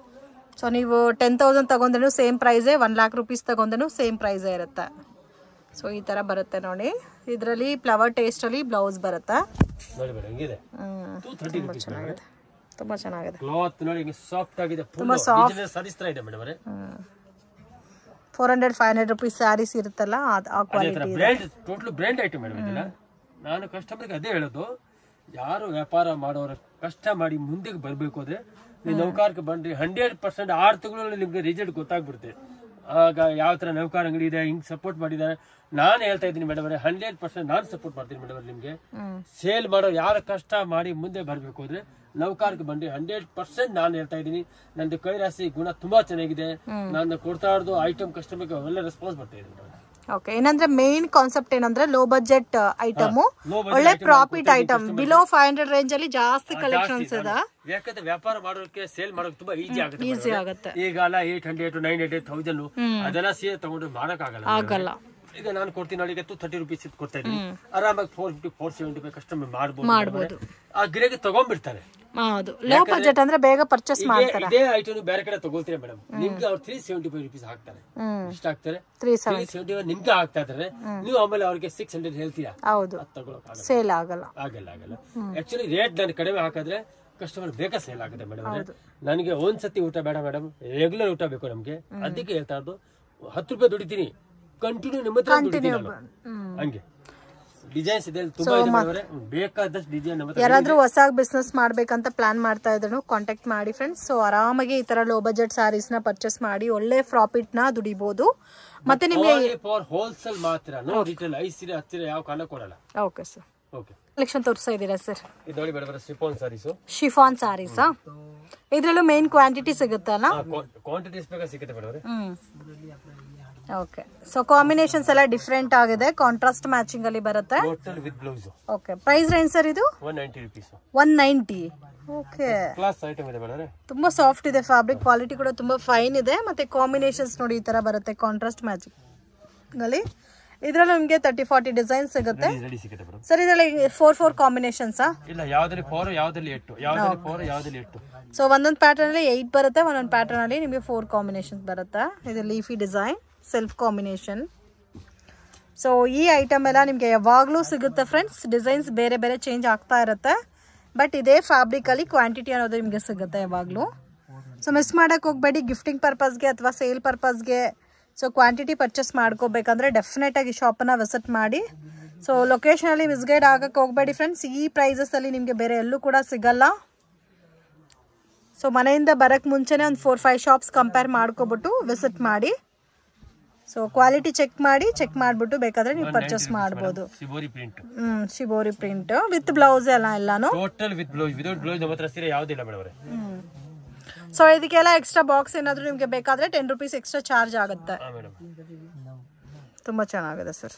ಸೊ ನೀವು 10,000 ತಗೊಂಡ್ರೂ ಸೇಮ್ ಪ್ರೈಸೇ, 1 lakh rupees ತಗೊಂಡ್ರೂ ಸೇಮ್ ಪ್ರೈಸೇ ಇರುತ್ತೆ. ಸೊ ಈ ಥರ ಬರುತ್ತೆ ನೋಡಿ. ಇದರಲ್ಲಿ ಫ್ಲವರ್ ಟೇಸ್ಟಲ್ಲಿ ಬ್ಲೌಸ್ ಬರುತ್ತೆ. ತುಂಬಾ ಚೆನ್ನಾಗಿದೆ. ಕ್ಲಾತ್ ನೋಡಿ ಸಾಫ್ಟ್ ಆಗಿದೆ, ತುಂಬಾ ಸಾಫ್ಟ್ ಸಾರೀಸ್ ತರ ಇದೆ ಮೇಡಮ್ ಅವರೇ. 400-500 rupees ಸ್ಯಾರೀಸ್ ಇರುತ್ತಲ್ಲ ಆ quality brand, total brand item madam ಇದೆಲ್ಲ. ನಾನು ಕಸ್ಟಮರ್ಗೆ ಅದೇ ಹೇಳೋದು, ಯಾರು ವ್ಯಾಪಾರ ಮಾಡೋರು ಕಷ್ಟ ಮಾಡಿ ಮುಂದೆ ಬರಬೇಕು ಅಂದ್ರೆ ನೀವು ನೌಕಾರ್ಗೆ ಬಂದ್ರಿ 100% 6 ತಿಂಗಳಲ್ಲಿ ನಿಮ್ಗೆ ರಿಸಲ್ಟ್ ಗೊತ್ತಾಗ್ಬಿಡುತ್ತೆ. ಆಗ ಯಾವ ತರ ನೌಕಾರ ಅಂಗಡಿ ಇದೆ, ಹಿಂಗ್ ಸಪೋರ್ಟ್ ಮಾಡಿದ್ದಾರೆ. ನಾನು ಹೇಳ್ತಾ ಇದ್ದೀನಿ ಮೇಡಮ್ ಅವರೇ, 100% ನಾನು ಸಪೋರ್ಟ್ ಮಾಡ್ತೀನಿ ಮೇಡಮ್. ನಿಮ್ಗೆ ಸೇಲ್ ಮಾಡೋ ಯಾರು ಕಷ್ಟ ಮಾಡಿ ಮುಂದೆ ಬರಬೇಕು ಅಂದ್ರೆ ನೌಕಾರಕ್ಕೆ ಬಂದ್ರೆ 100% ನಾನು ಹೇಳ್ತಾ ಇದ್ದೀನಿ. ನಂದು ಕೈ ರಾಶಿ ಗುಣ ತುಂಬಾ ಚೆನ್ನಾಗಿದೆ. ನಾನು ಕೊಡ್ತಾ ಇರೋದು ಐಟಮ್ ಕಸ್ಟಮರ್ಗೆ ಒಳ್ಳೆ ರೆಸ್ಪಾನ್ಸ್ ಬರ್ತಾ ಇದೆ. ಓಕೆ, ಏನಂದ್ರೆ ಮೇನ್ ಕಾನ್ಸೆಪ್ಟ್ ಏನಂದ್ರೆ ಲೋ ಬಜೆಟ್ ಐಟಮ್, ಒಳ್ಳೆ ಪ್ರಾಫಿಟ್ ಐಟಮ್, ಬಿಲೋ 500 ರೇಂಜ್ ಅಲ್ಲಿ ಜಾಸ್ತಿ ಕಲೆಕ್ಷನ್ಸ್ ಇದೆ. ಯಾಕಂದ್ರೆ ವ್ಯಾಪಾರ ಮಾಡೋಕೆ ಸೇಲ್ ಮಾಡೋಕೆ ತುಂಬಾ ಈಸಿ ಆಗುತ್ತೆ. ಈಗ 800 900 1000 ಅದೆಲ್ಲ ಸೇಲ್ ತಗೊಂಡ್ರೆ ಮಾಡಕ್ ಆಗಲ್ಲ. ಈಗ ನಾನು ಕೊಡ್ತೀನಿ ನೋಡಿ, 30 ರೂಪೀಸ್ ಕೊಡ್ತಾ ಇದ್ದೀನಿ, ಆರಾಮಾಗಿ 450 475 ಕಸ್ಟಮರ್ ಮಾಡಬಹುದು. ಆ ಗಿರಾಕಿ ತಗೊಂಡ್ಬಿಡ್ತಾರೆ. ಹೌದು, ಲೋ ಬಜೆಟ್ ಅಂದ್ರೆ ಬೇಗ ಪರ್ಚೇಸ್ ಮಾಡ್ತಾರೆ. ಇದೇ ಐಟಮ್ ಬೇರೆ ಕಡೆ ತಗೊಳ್ತೀರಾ ಮೇಡಮ್, ನಿಮ್ಗೆ ಅವ್ರು 375 ರೂಪೀಸ್ ಹಾಕ್ತಾರೆ. ಇಷ್ಟ ಆಗ್ತಾರೆ 375 ನಿಮ್ಗೆ ಹಾಕ್ತಾ ಇದಾರೆ. ನೀವು ಆಮೇಲೆ ಅವ್ರಿಗೆ 600 ಹೇಳ್ತೀರಾ, ಹೌದು, ಸೇಲ್ ಆಗಲ್ಲ. ಆಕ್ಚುಲಿ ರೇಟ್ ನಾನು ಕಡಿಮೆ ಹಾಕಿದ್ರೆ ಕಸ್ಟಮರ್ ಬೇಗ ಸೇಲ್ ಆಗುತ್ತೆ ಮೇಡಮ್. ನನಗೆ ಒಂದ್ಸತಿ ಊಟ ಬೇಡ ಮೇಡಮ್, ರೆಗ್ಯುಲರ್ ಊಟ ಬೇಕು ನಮ್ಗೆ. ಅದಕ್ಕೆ ಹೇಳ್ತಾ ಇರೋದು 10 ರೂಪಾಯಿ ದುಡಿತೀನಿ, ಕಂಟಿನ್ಯೂ ನಿಮ್ಮ ಹತ್ರ ದುಡಿತೀನಿ ಹಂಗೆ. ಡಿಸೈನ್ಸ್ ಇದೆ ತುಂಬಾ ಇದೆ, ಬೇಕಾದಷ್ಟು ಡಿಸೈನ್. ಯಾರಾದ್ರೂ ಹೊಸ ಬಿಸ್ನೆಸ್ ಮಾಡ್ಬೇಕಂತ ಪ್ಲಾನ್ ಮಾಡ್ತಾ ಇದ್ರು ಕಾಂಟ್ಯಾಕ್ಟ್ ಮಾಡಿ ಫ್ರೆಂಡ್ಸ್. ಸೊ ಆರಾಮಾಗಿ ಈ ತರ ಲೋ ಬಜೆಟ್ ಸಾರೀಸ್ ನ ಪರ್ಚೇಸ್ ಮಾಡಿ ಒಳ್ಳೆ ಪ್ರಾಫಿಟ್ ನ ದುಡಿಬಹುದು. ಮತ್ತೆ ನಿಮಗೆ ಫಾರ್ ಹೋಲ್ಸೇಲ್ ಮಾತ್ರ, ನೋ ರಿಟೇಲ್. 5 ಸೀರೆ 10 ಸೀರೆ ಯಾವ ಕಾಲ ಕೊಡಲ್ಲ. Okay sir, okay. ಕಲೆಕ್ಷನ್ ತೋರಿಸ್ತಾ ಇದ್ದೀರಾ ಸರ್? ಇದು ನೋಡಿ madam, chiffon saris. Chiffon saris ಇದ್ರಲ್ಲೂ ಮೇನ್ ಕ್ವಾಂಟಿಟಿ ಸಿಗುತ್ತಲ್ಲ? ಕ್ವಾಂಟಿಟೀಸ್ ಬೇಕಾ ಸಿಗುತ್ತೆ ಮೇಡಮ್. ಓಕೆ, ಸೊ ಕಾಂಬಿನೇಷನ್ಸ್ ಎಲ್ಲ ಡಿಫರೆಂಟ್ ಆಗಿದೆ, ಕಾಂಟ್ರಾಸ್ಟ್ ಮ್ಯಾಚಿಂಗ್ ಅಲ್ಲಿ ಬರುತ್ತೆ. Total with blouse. Okay, price range sir ಇದು 190 ರೂಪೀಸ್. 190. ಓಕೆ, ಕ್ಲಾಸ್ ಐಟಮ್ ಇದೆ ಮೇಡಮ್. ತುಂಬಾ ಸಾಫ್ಟ್ ಇದೆ, ಫ್ಯಾಬ್ರಿಕ್ ಕ್ವಾಲಿಟಿ ಕೂಡ ತುಂಬಾ ಫೈನ್ ಇದೆ. ಮತ್ತೆ ಕಾಂಬಿನೇಷನ್ಸ್ ನೋಡಿ ಈ ತರ ಬರುತ್ತೆ, ಕಾಂಟ್ರಾಸ್ಟ್ ಮ್ಯಾಚಿಂಗ್ ಅಲ್ಲಿ. ಇದ್ರಲ್ಲೂ ನಿಮಗೆ 30-40 ಡಿಸೈನ್ ಸಿಗುತ್ತೆ ಸರ್. ಇದರಲ್ಲಿ 4 ಕಾಂಬಿನೇಷನ್ಸ್ ಇಲ್ಲ, ಯಾವ್ದ್ರಲ್ಲಿ 4 ಯಾವ್ದ್ರಲ್ಲಿ 8, ಯಾವ್ದ್ರಲ್ಲಿ 4 ಯಾವ್ದ್ರಲ್ಲಿ 8. ಸೊ ಒಂದೊಂದು ಪ್ಯಾಟರ್ನ್ ಅಲ್ಲಿ 8 ಬರುತ್ತೆ, ಒಂದೊಂದು ಪ್ಯಾಟರ್ನ್ ಅಲ್ಲಿ ನಿಮಗೆ 4 ಕಾಂಬಿನೇಷನ್ಸ್ ಬರುತ್ತೆ. ಇದು leafy design, self combination. So ಈ ಐಟಮ್ ಎಲ್ಲ ನಿಮಗೆ ಯಾವಾಗಲೂ ಸಿಗುತ್ತೆ ಫ್ರೆಂಡ್ಸ್. ಡಿಸೈನ್ಸ್ ಬೇರೆ ಬೇರೆ ಚೇಂಜ್ ಆಗ್ತಾ ಇರುತ್ತೆ, ಬಟ್ ಇದೇ ಫ್ಯಾಬ್ರಿಕ್ ಅಲ್ಲಿ ಕ್ವಾಂಟಿಟಿ ಅನ್ನೋದು ನಿಮಗೆ ಸಿಗುತ್ತೆ ಯಾವಾಗಲೂ. ಸೊ ಮಿಸ್ ಮಾಡಕ್ಕೆ ಹೋಗಬೇಡಿ, ಗಿಫ್ಟಿಂಗ್ ಪರ್ಪಸ್ಗೆ ಅಥವಾ ಸೇಲ್ ಪರ್ಪಸ್ಗೆ. ಸೊ ಕ್ವಾಂಟಿಟಿ ಪರ್ಚೇಸ್ ಮಾಡ್ಕೋಬೇಕಂದ್ರೆ ಡೆಫಿನೆಟ್ ಆಗಿ ಶಾಪನ್ನು ವಿಸಿಟ್ ಮಾಡಿ. ಸೊ ಲೊಕೇಶನಲ್ಲಿ ಮಿಸ್ಗೈಡ್ ಆಗಕ್ಕೆ ಹೋಗಬೇಡಿ ಫ್ರೆಂಡ್ಸ್. ಈ ಪ್ರೈಸಸಲ್ಲಿ ನಿಮಗೆ ಬೇರೆ ಎಲ್ಲೂ ಕೂಡ ಸಿಗಲ್ಲ. ಸೊ ಮನೆಯಿಂದ ಬರೋಕ್ಕೆ ಮುಂಚೆನೇ ಒಂದು 4-5 ಶಾಪ್ಸ್ ಕಂಪೇರ್ ಮಾಡ್ಕೊಬಿಟ್ಟು ವಿಸಿಟ್ ಮಾಡಿ. ಸೊ ಕ್ವಾಲಿಟಿ ಚೆಕ್ ಮಾಡಿಬಿಟ್ಟು ಬೇಕಾದ್ರೆ ನೀವು ಪರ್ಚೇಸ್ ಮಾಡ್ಬೋದು. ಶಿಬೋರಿ ಪ್ರಿಂಟ್ ವಿತ್ ಬ್ಲೌಸ್ ಎಲ್ಲಾನು total with blouse, without blouse ನಮ್ಮ ಹತ್ರ ಸೀರೆ ಯಾವುದಿಲ್ಲ ಮೇಡಮ್. ಸೊ ಇದಕ್ಕೆಲ್ಲ ಎಕ್ಸ್ಟ್ರಾ ಬಾಕ್ಸ್ ಏನಾದರೂ ನಿಮಗೆ ಬೇಕಾದ್ರೆ 10 ರೂಪೀಸ್ ಎಕ್ಸ್ಟ್ರಾ ಚಾರ್ಜ್ ಆಗುತ್ತೆ. ತುಂಬ ಚೆನ್ನಾಗಿದೆ ಸರ್.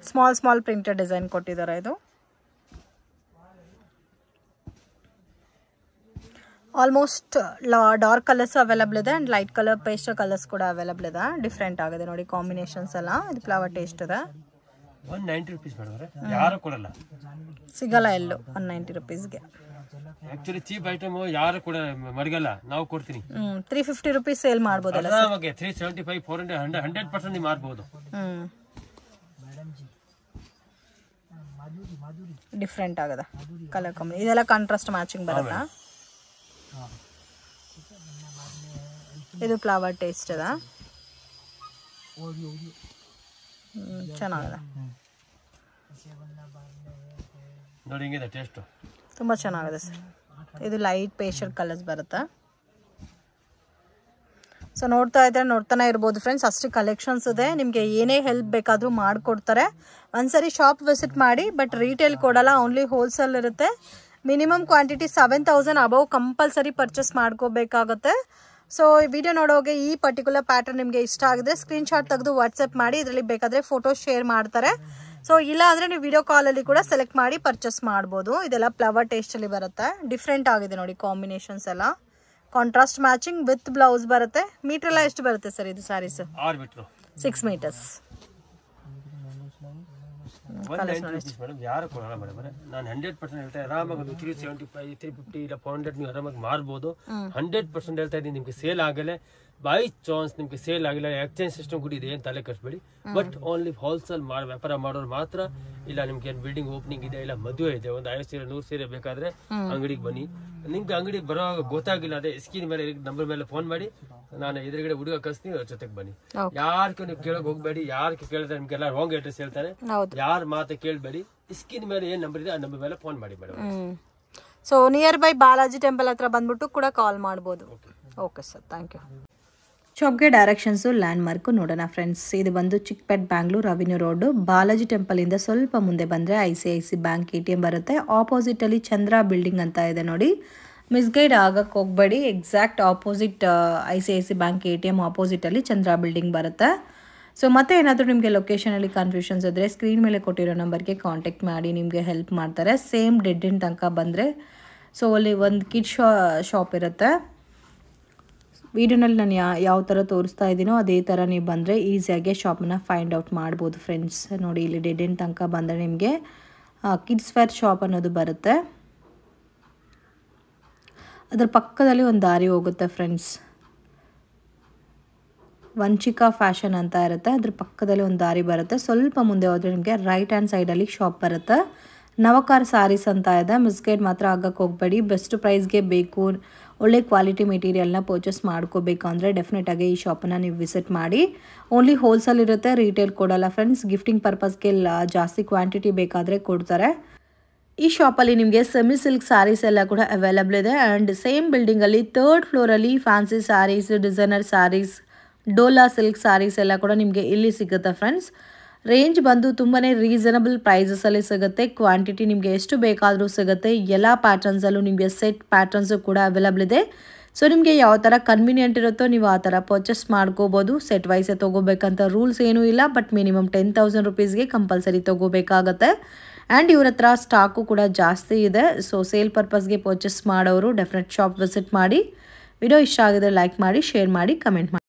ಸ್ಮಾಲ್ ಪ್ರಿಂಟೆಡ್ ಡಿಸೈನ್ ಕೊಟ್ಟಿದ್ದಾರೆ. ಇದು ಆಲ್ಮೋಸ್ಟ್ ಡಾರ್ಕ್ ಕಲರ್ಸ್ ಅವೈಲಬಲ್ ಇದೆ and light colour pastel colours ಕೂಡ ಅವೈಲಬಲ್ ಇದೆ. ಡಿಫ್ರೆಂಟ್ ಆಗಿದೆ ನೋಡಿ ಕಾಂಬಿನೇಷನ್ಸ್ ಎಲ್ಲ. ಇದು ಫ್ಲವರ್ ಟೇಸ್ಟ್ ಇದೆ. 190 ರೂಪೀಸ್ ಮೇಡಮ್, ಯಾರು ಕೊಡಲ್ಲ, ಸಿಗಲ್ಲ ಎಲ್ಲೂ 190 ರೂಪೀಸ್ಗೆ. ಆಕ್ಚುಲಿ ಚೀಪ್ ಐಟಮ್ ಯಾರು ಕೂಡ ಮಡಗಲ್ಲ, ನಾವು ಕೊಡ್ತೀನಿ. 350 ರೂಪೀಸ್ ಸೇಲ್ ಮಾಡ್ಬೋದಲ್ಲ? 375 400 100% ನೀವು ಮಾರ್ಬೋದು. ಡಿಫ್ರೆಂಟ್ ಆಗದ ಕಲರ್ ಕಾಂಬಿನೇಷನ್. ಇದೆಲ್ಲ ಕಾಂಟ್ರಾಸ್ಟ್ ಮ್ಯಾಚಿಂಗ್ ಬರುತ್ತಾ? ಇದು ಫ್ಲವರ್ ಟೇಸ್ಟ್ ಅದ, ಚೆನ್ನಾಗಿದೆ ನೋಡಿ. ಹಿಂಗಿದೆ ಟೇಸ್ಟ್, ತುಂಬ ಚೆನ್ನಾಗಿದೆ ಸರ್. ಇದು ಲೈಟ್ ಪೇಸ್ಟಲ್ ಕಲರ್ಸ್ ಬರುತ್ತೆ. ಸೊ ನೋಡ್ತಾನೆ ಇರ್ಬೋದು ಫ್ರೆಂಡ್ಸ್, ಅಷ್ಟು ಕಲೆಕ್ಷನ್ಸ್ ಇದೆ. ನಿಮಗೆ ಏನೇ ಹೆಲ್ಪ್ ಬೇಕಾದರೂ ಮಾಡಿಕೊಡ್ತಾರೆ. ಒಂದ್ಸರಿ ಶಾಪ್ ವಿಸಿಟ್ ಮಾಡಿ, ಬಟ್ ರೀಟೇಲ್ ಕೊಡಲ್ಲ, ಓನ್ಲಿ ಹೋಲ್ಸೇಲ್ ಇರುತ್ತೆ. Minimum quantity 7000 above compulsory purchase ಮಾಡ್ಕೋಬೇಕಾಗುತ್ತೆ. ಸೊ ಈ ವಿಡಿಯೋ ನೋಡೋಗೆ ಈ ಪರ್ಟಿಕ್ಯುಲರ್ ಪ್ಯಾಟರ್ನ್ ನಿಮಗೆ ಇಷ್ಟ ಆಗಿದೆ, ಸ್ಕ್ರೀನ್ಶಾಟ್ ತೆಗೆದು ವಾಟ್ಸಪ್ ಮಾಡಿ. ಇದರಲ್ಲಿ ಬೇಕಾದರೆ ಫೋಟೋ ಶೇರ್ ಮಾಡ್ತಾರೆ. ಸೊ ಇಲ್ಲ ಅಂದರೆ ನೀವು ವಿಡಿಯೋ ಕಾಲಲ್ಲಿ ಕೂಡ ಸೆಲೆಕ್ಟ್ ಮಾಡಿ ಪರ್ಚೇಸ್ ಮಾಡ್ಬೋದು. ಇದೆಲ್ಲ ಫ್ಲವರ್ ಟೇಸ್ಟಲ್ಲಿ ಬರುತ್ತೆ. ಡಿಫ್ರೆಂಟ್ ಆಗಿದೆ ನೋಡಿ ಕಾಂಬಿನೇಷನ್ಸ್ ಎಲ್ಲ. ಕಾಂಟ್ರಾಸ್ಟ್ ಮ್ಯಾಚಿಂಗ್ ವಿತ್ ಬ್ಲೌಸ್ ಬರುತ್ತೆ. ಮೀಟರ್ ಎಲ್ಲ ಎಷ್ಟು ಬರುತ್ತೆ ಸರ್ ಇದು ಸ್ಯಾರೀಸ್? 6 ಮೀಟರ್ಸ್. ಯಾರು ಕೊಡಲ್ಲ ಮೇಡಮ್. ನಾನು 100% ಹೇಳ್ತಾ ಆರಾಮಾಗಿ 375 350 ಇಲ್ಲ 400 ನೀವು ಆರಾಮಾಗಿ ಮಾರ್ಬೋದು. 100% ಹೇಳ್ತಾ ಇದ್ದೀನಿ. ನಿಮ್ಗೆ ಸೇಲ್ ಆಗಲ್ಲ, ಬೈ ಚಾನ್ಸ್ ನಿಮ್ಗೆ ಸೇಲ್ ಆಗಿಲ್ಲ, ಎಕ್ಸ್ಚೇಂಜ್ ಸಿಸ್ಟಮ್ ಕೂಡ ಇದೆ, ಏನು ತಲೆ ಕಟ್ಬೇಡಿ. ಬಟ್ ಓನ್ಲಿ ಹೋಲ್ಸೇಲ್ ವ್ಯಾಪಾರ ಮಾಡೋರು ಮಾತ್ರ. ಇಲ್ಲ ನಿಮ್ಗೆ ಏನು ಬಿಲ್ಡಿಂಗ್ ಓಪನಿಂಗ್ ಇದೆ, ಇಲ್ಲ ಮದುವೆ ಇದೆ, ಒಂದು 50 ಸೀರೆ 100 ಸೀರೆ ಬೇಕಾದ್ರೆ ಅಂಗಡಿಗೆ ಬನ್ನಿ. ನಿಮ್ಗೆ ಅಂಗಡಿಗೆ ಬರೋವಾಗ ಗೊತ್ತಾಗಿಲ್ಲ ಅದೇ ಸ್ಕ್ರೀನ್ ಮೇಲೆ ನಂಬರ್ ಮೇಲೆ ಫೋನ್ ಮಾಡಿ, ನಾನು ಎದುರುಗಡೆ ಹುಡುಗ ಕಳಿಸ್ತೀನಿ, ಅವ್ರ ಜೊತೆಗೆ ಬನ್ನಿ. ಯಾರಿಗೆ ನೀವು ಕೇಳಕ್ ಹೋಗ್ಬೇಡಿ. ಯಾರಿಗೆ ಕೇಳಿದ್ರೆ ನಿಮ್ಗೆಲ್ಲ ರಾಂಗ್ ಅಡ್ರೆಸ್ ಹೇಳ್ತಾರೆ. ಯಾರ ಮಾತು ಕೇಳಬೇಡಿ. ಸ್ಕ್ರೀನ್ ಮೇಲೆ ಏನ್ ನಂಬರ್ ಇದೆ ಆ ನಂಬರ್ ಮೇಲೆ ಫೋನ್ ಮಾಡಿ madam. So nearby Balaji temple ಹತ್ರ ಬಂದ್ಬಿಟ್ಟು ಕೂಡ ಕಾಲ್ ಮಾಡ್ಬೋದು. Okay sir, thank you. ಶಾಪ್ಗೆ ಡೈರೆಕ್ಷನ್ಸು ಲ್ಯಾಂಡ್ಮಾರ್ಕು ನೋಡೋಣ ಫ್ರೆಂಡ್ಸ್. ಇದು ಬಂದು ಚಿಕ್ಕಪೇಟ್ ಬ್ಯಾಂಗ್ಳೂರ್ ಅವೆನ್ಯೂ ರೋಡು. ಬಾಲಾಜಿ ಟೆಂಪಲಿಂದ ಸ್ವಲ್ಪ ಮುಂದೆ ಬಂದರೆ ICICI ಬ್ಯಾಂಕ್ ATM ಬರುತ್ತೆ. ಆಪೋಸಿಟಲ್ಲಿ ಚಂದ್ರ ಬಿಲ್ಡಿಂಗ್ ಅಂತ ಇದೆ ನೋಡಿ, ಮಿಸ್ಗೈಡ್ ಆಗಕ್ಕೆ ಹೋಗಬೇಡಿ. Exact opposite ICICI bank ATM ಆಪೋಸಿಟಲ್ಲಿ ಚಂದ್ರ ಬಿಲ್ಡಿಂಗ್ ಬರುತ್ತೆ. ಸೊ ಮತ್ತೆ ಏನಾದರೂ ನಿಮಗೆ ಲೊಕೇಶನಲ್ಲಿ ಕನ್ಫ್ಯೂಷನ್ಸ್ ಇದ್ದರೆ ಸ್ಕ್ರೀನ್ ಮೇಲೆ ಕೊಟ್ಟಿರೋ ನಂಬರ್ಗೆ ಕಾಂಟ್ಯಾಕ್ಟ್ ಮಾಡಿ, ನಿಮಗೆ ಹೆಲ್ಪ್ ಮಾಡ್ತಾರೆ. ಸೇಮ್ ಡೆಡ್ ಎಂಡ್ ತನಕ ಬಂದರೆ ಸೊ ಅಲ್ಲಿ ಒಂದು ಕಿಡ್ ಶಾಪ್ ಇರುತ್ತೆ. ವಿಡಿಯೋನಲ್ಲಿ ನಾನು ಯಾವ ಥರ ತೋರಿಸ್ತಾ ಇದ್ದೀನೋ ಅದೇ ಥರ ನೀವು ಬಂದರೆ ಈಸಿಯಾಗಿ ಶಾಪನ್ನ ಫೈಂಡ್ ಔಟ್ ಮಾಡ್ಬೋದು ಫ್ರೆಂಡ್ಸ್. ನೋಡಿ ಇಲ್ಲಿ ಡೆಡ್ ಎಂಡ್ ತನಕ ಬಂದರೆ ನಿಮಗೆ ಕಿಡ್ಸ್ ವೇರ್ ಶಾಪ್ ಅನ್ನೋದು ಬರುತ್ತೆ. ಅದರ ಪಕ್ಕದಲ್ಲಿ ಒಂದು ದಾರಿ ಹೋಗುತ್ತೆ ಫ್ರೆಂಡ್ಸ್, ವಂಚಿಕಾ ಫ್ಯಾಷನ್ ಅಂತ ಇರುತ್ತೆ. ಅದ್ರ ಪಕ್ಕದಲ್ಲಿ ಒಂದು ದಾರಿ ಬರುತ್ತೆ. ಸ್ವಲ್ಪ ಮುಂದೆ ಹೋದರೆ ನಿಮಗೆ ರೈಟ್ ಹ್ಯಾಂಡ್ ಸೈಡಲ್ಲಿ ಶಾಪ್ ಬರುತ್ತೆ. ನವಕಾರ್ ಸ್ಯಾರೀಸ್ ಅಂತ ಇದೆ, ಮಿಸ್ಗೈಡ್ ಮಾತ್ರ ಆಗಕ್ಕೆ ಹೋಗಬೇಡಿ. ಬೆಸ್ಟ್ ಪ್ರೈಸ್ಗೆ ಬೇಕು, ಒಳ್ಳೆ ಕ್ವಾಲಿಟಿ ಮೆಟೀರಿಯಲ್ನ ಪರ್ಚೇಸ್ ಮಾಡ್ಕೋಬೇಕು ಅಂದರೆ ಡೆಫಿನೆಟಾಗಿ ಈ ಶಾಪನ್ನು ನೀವು ವಿಸಿಟ್ ಮಾಡಿ. ಓನ್ಲಿ ಹೋಲ್ಸೇಲ್ ಇರುತ್ತೆ, ರೀಟೇಲ್ ಕೊಡಲ್ಲ ಫ್ರೆಂಡ್ಸ್. ಗಿಫ್ಟಿಂಗ್ ಪರ್ಪಸ್ಗೆ ಜಾಸ್ತಿ ಕ್ವಾಂಟಿಟಿ ಬೇಕಾದರೆ ಕೊಡ್ತಾರೆ. ಈ ಶಾಪಲ್ಲಿ ನಿಮಗೆ ಸೆಮಿ ಸಿಲ್ಕ್ ಸ್ಯಾರೀಸ್ ಎಲ್ಲ ಕೂಡ ಅವೈಲಬಲ್ ಇದೆ. ಆ್ಯಂಡ್ ಸೇಮ್ ಬಿಲ್ಡಿಂಗಲ್ಲಿ 3rd ಫ್ಲೋರಲ್ಲಿ ಫ್ಯಾನ್ಸಿ ಸ್ಯಾರೀಸ್, ಡಿಸೈನರ್ ಸ್ಯಾರೀಸ್, ಡೋಲಾ ಸಿಲ್ಕ್ ಸ್ಯಾರೀಸ್ ಎಲ್ಲ ಕೂಡ ನಿಮಗೆ ಇಲ್ಲಿ ಸಿಗುತ್ತೆ ಫ್ರೆಂಡ್ಸ್. ರೇಂಜ್ ಬಂದು ತುಂಬಾ ರೀಸನಬಲ್ ಪ್ರೈಸಸಲ್ಲಿ ಸಿಗುತ್ತೆ. ಕ್ವಾಂಟಿಟಿ ನಿಮಗೆ ಎಷ್ಟು ಬೇಕಾದರೂ ಸಿಗುತ್ತೆ. ಎಲ್ಲ ಪ್ಯಾಟರ್ನ್ಸಲ್ಲೂ ನಿಮಗೆ ಸೆಟ್ ಪ್ಯಾಟರ್ನ್ಸು ಕೂಡ ಅವೈಲಬಲ್ ಇದೆ. ಸೊ ನಿಮಗೆ ಯಾವ ಥರ ಕನ್ವೀನಿಯೆಂಟ್ ಇರುತ್ತೋ ನೀವು ಆ ಥರ ಪರ್ಚೇಸ್ ಮಾಡ್ಕೋಬೋದು. ಸೆಟ್ ವೈಸೇ ತೊಗೋಬೇಕಂತ ರೂಲ್ಸ್ ಏನೂ ಇಲ್ಲ, ಬಟ್ ಮಿನಿಮಮ್ 10,000 ರುಪೀಸ್ಗೆ ಕಂಪಲ್ಸರಿ ತೊಗೋಬೇಕಾಗತ್ತೆ. ಆ್ಯಂಡ್ ಇವ್ರ ಹತ್ರ ಸ್ಟಾಕು ಕೂಡ ಜಾಸ್ತಿ ಇದೆ. ಸೊ ಸೇಲ್ ಪರ್ಪಸ್ಗೆ ಪರ್ಚೇಸ್ ಮಾಡೋರು ಡೆಫಿನೆಟ್ ಶಾಪ್ ವಿಸಿಟ್ ಮಾಡಿ. ವಿಡಿಯೋ ಇಷ್ಟ ಆಗಿದ್ರೆ ಲೈಕ್ ಮಾಡಿ, ಶೇರ್ ಮಾಡಿ, ಕಮೆಂಟ್ ಮಾಡಿ.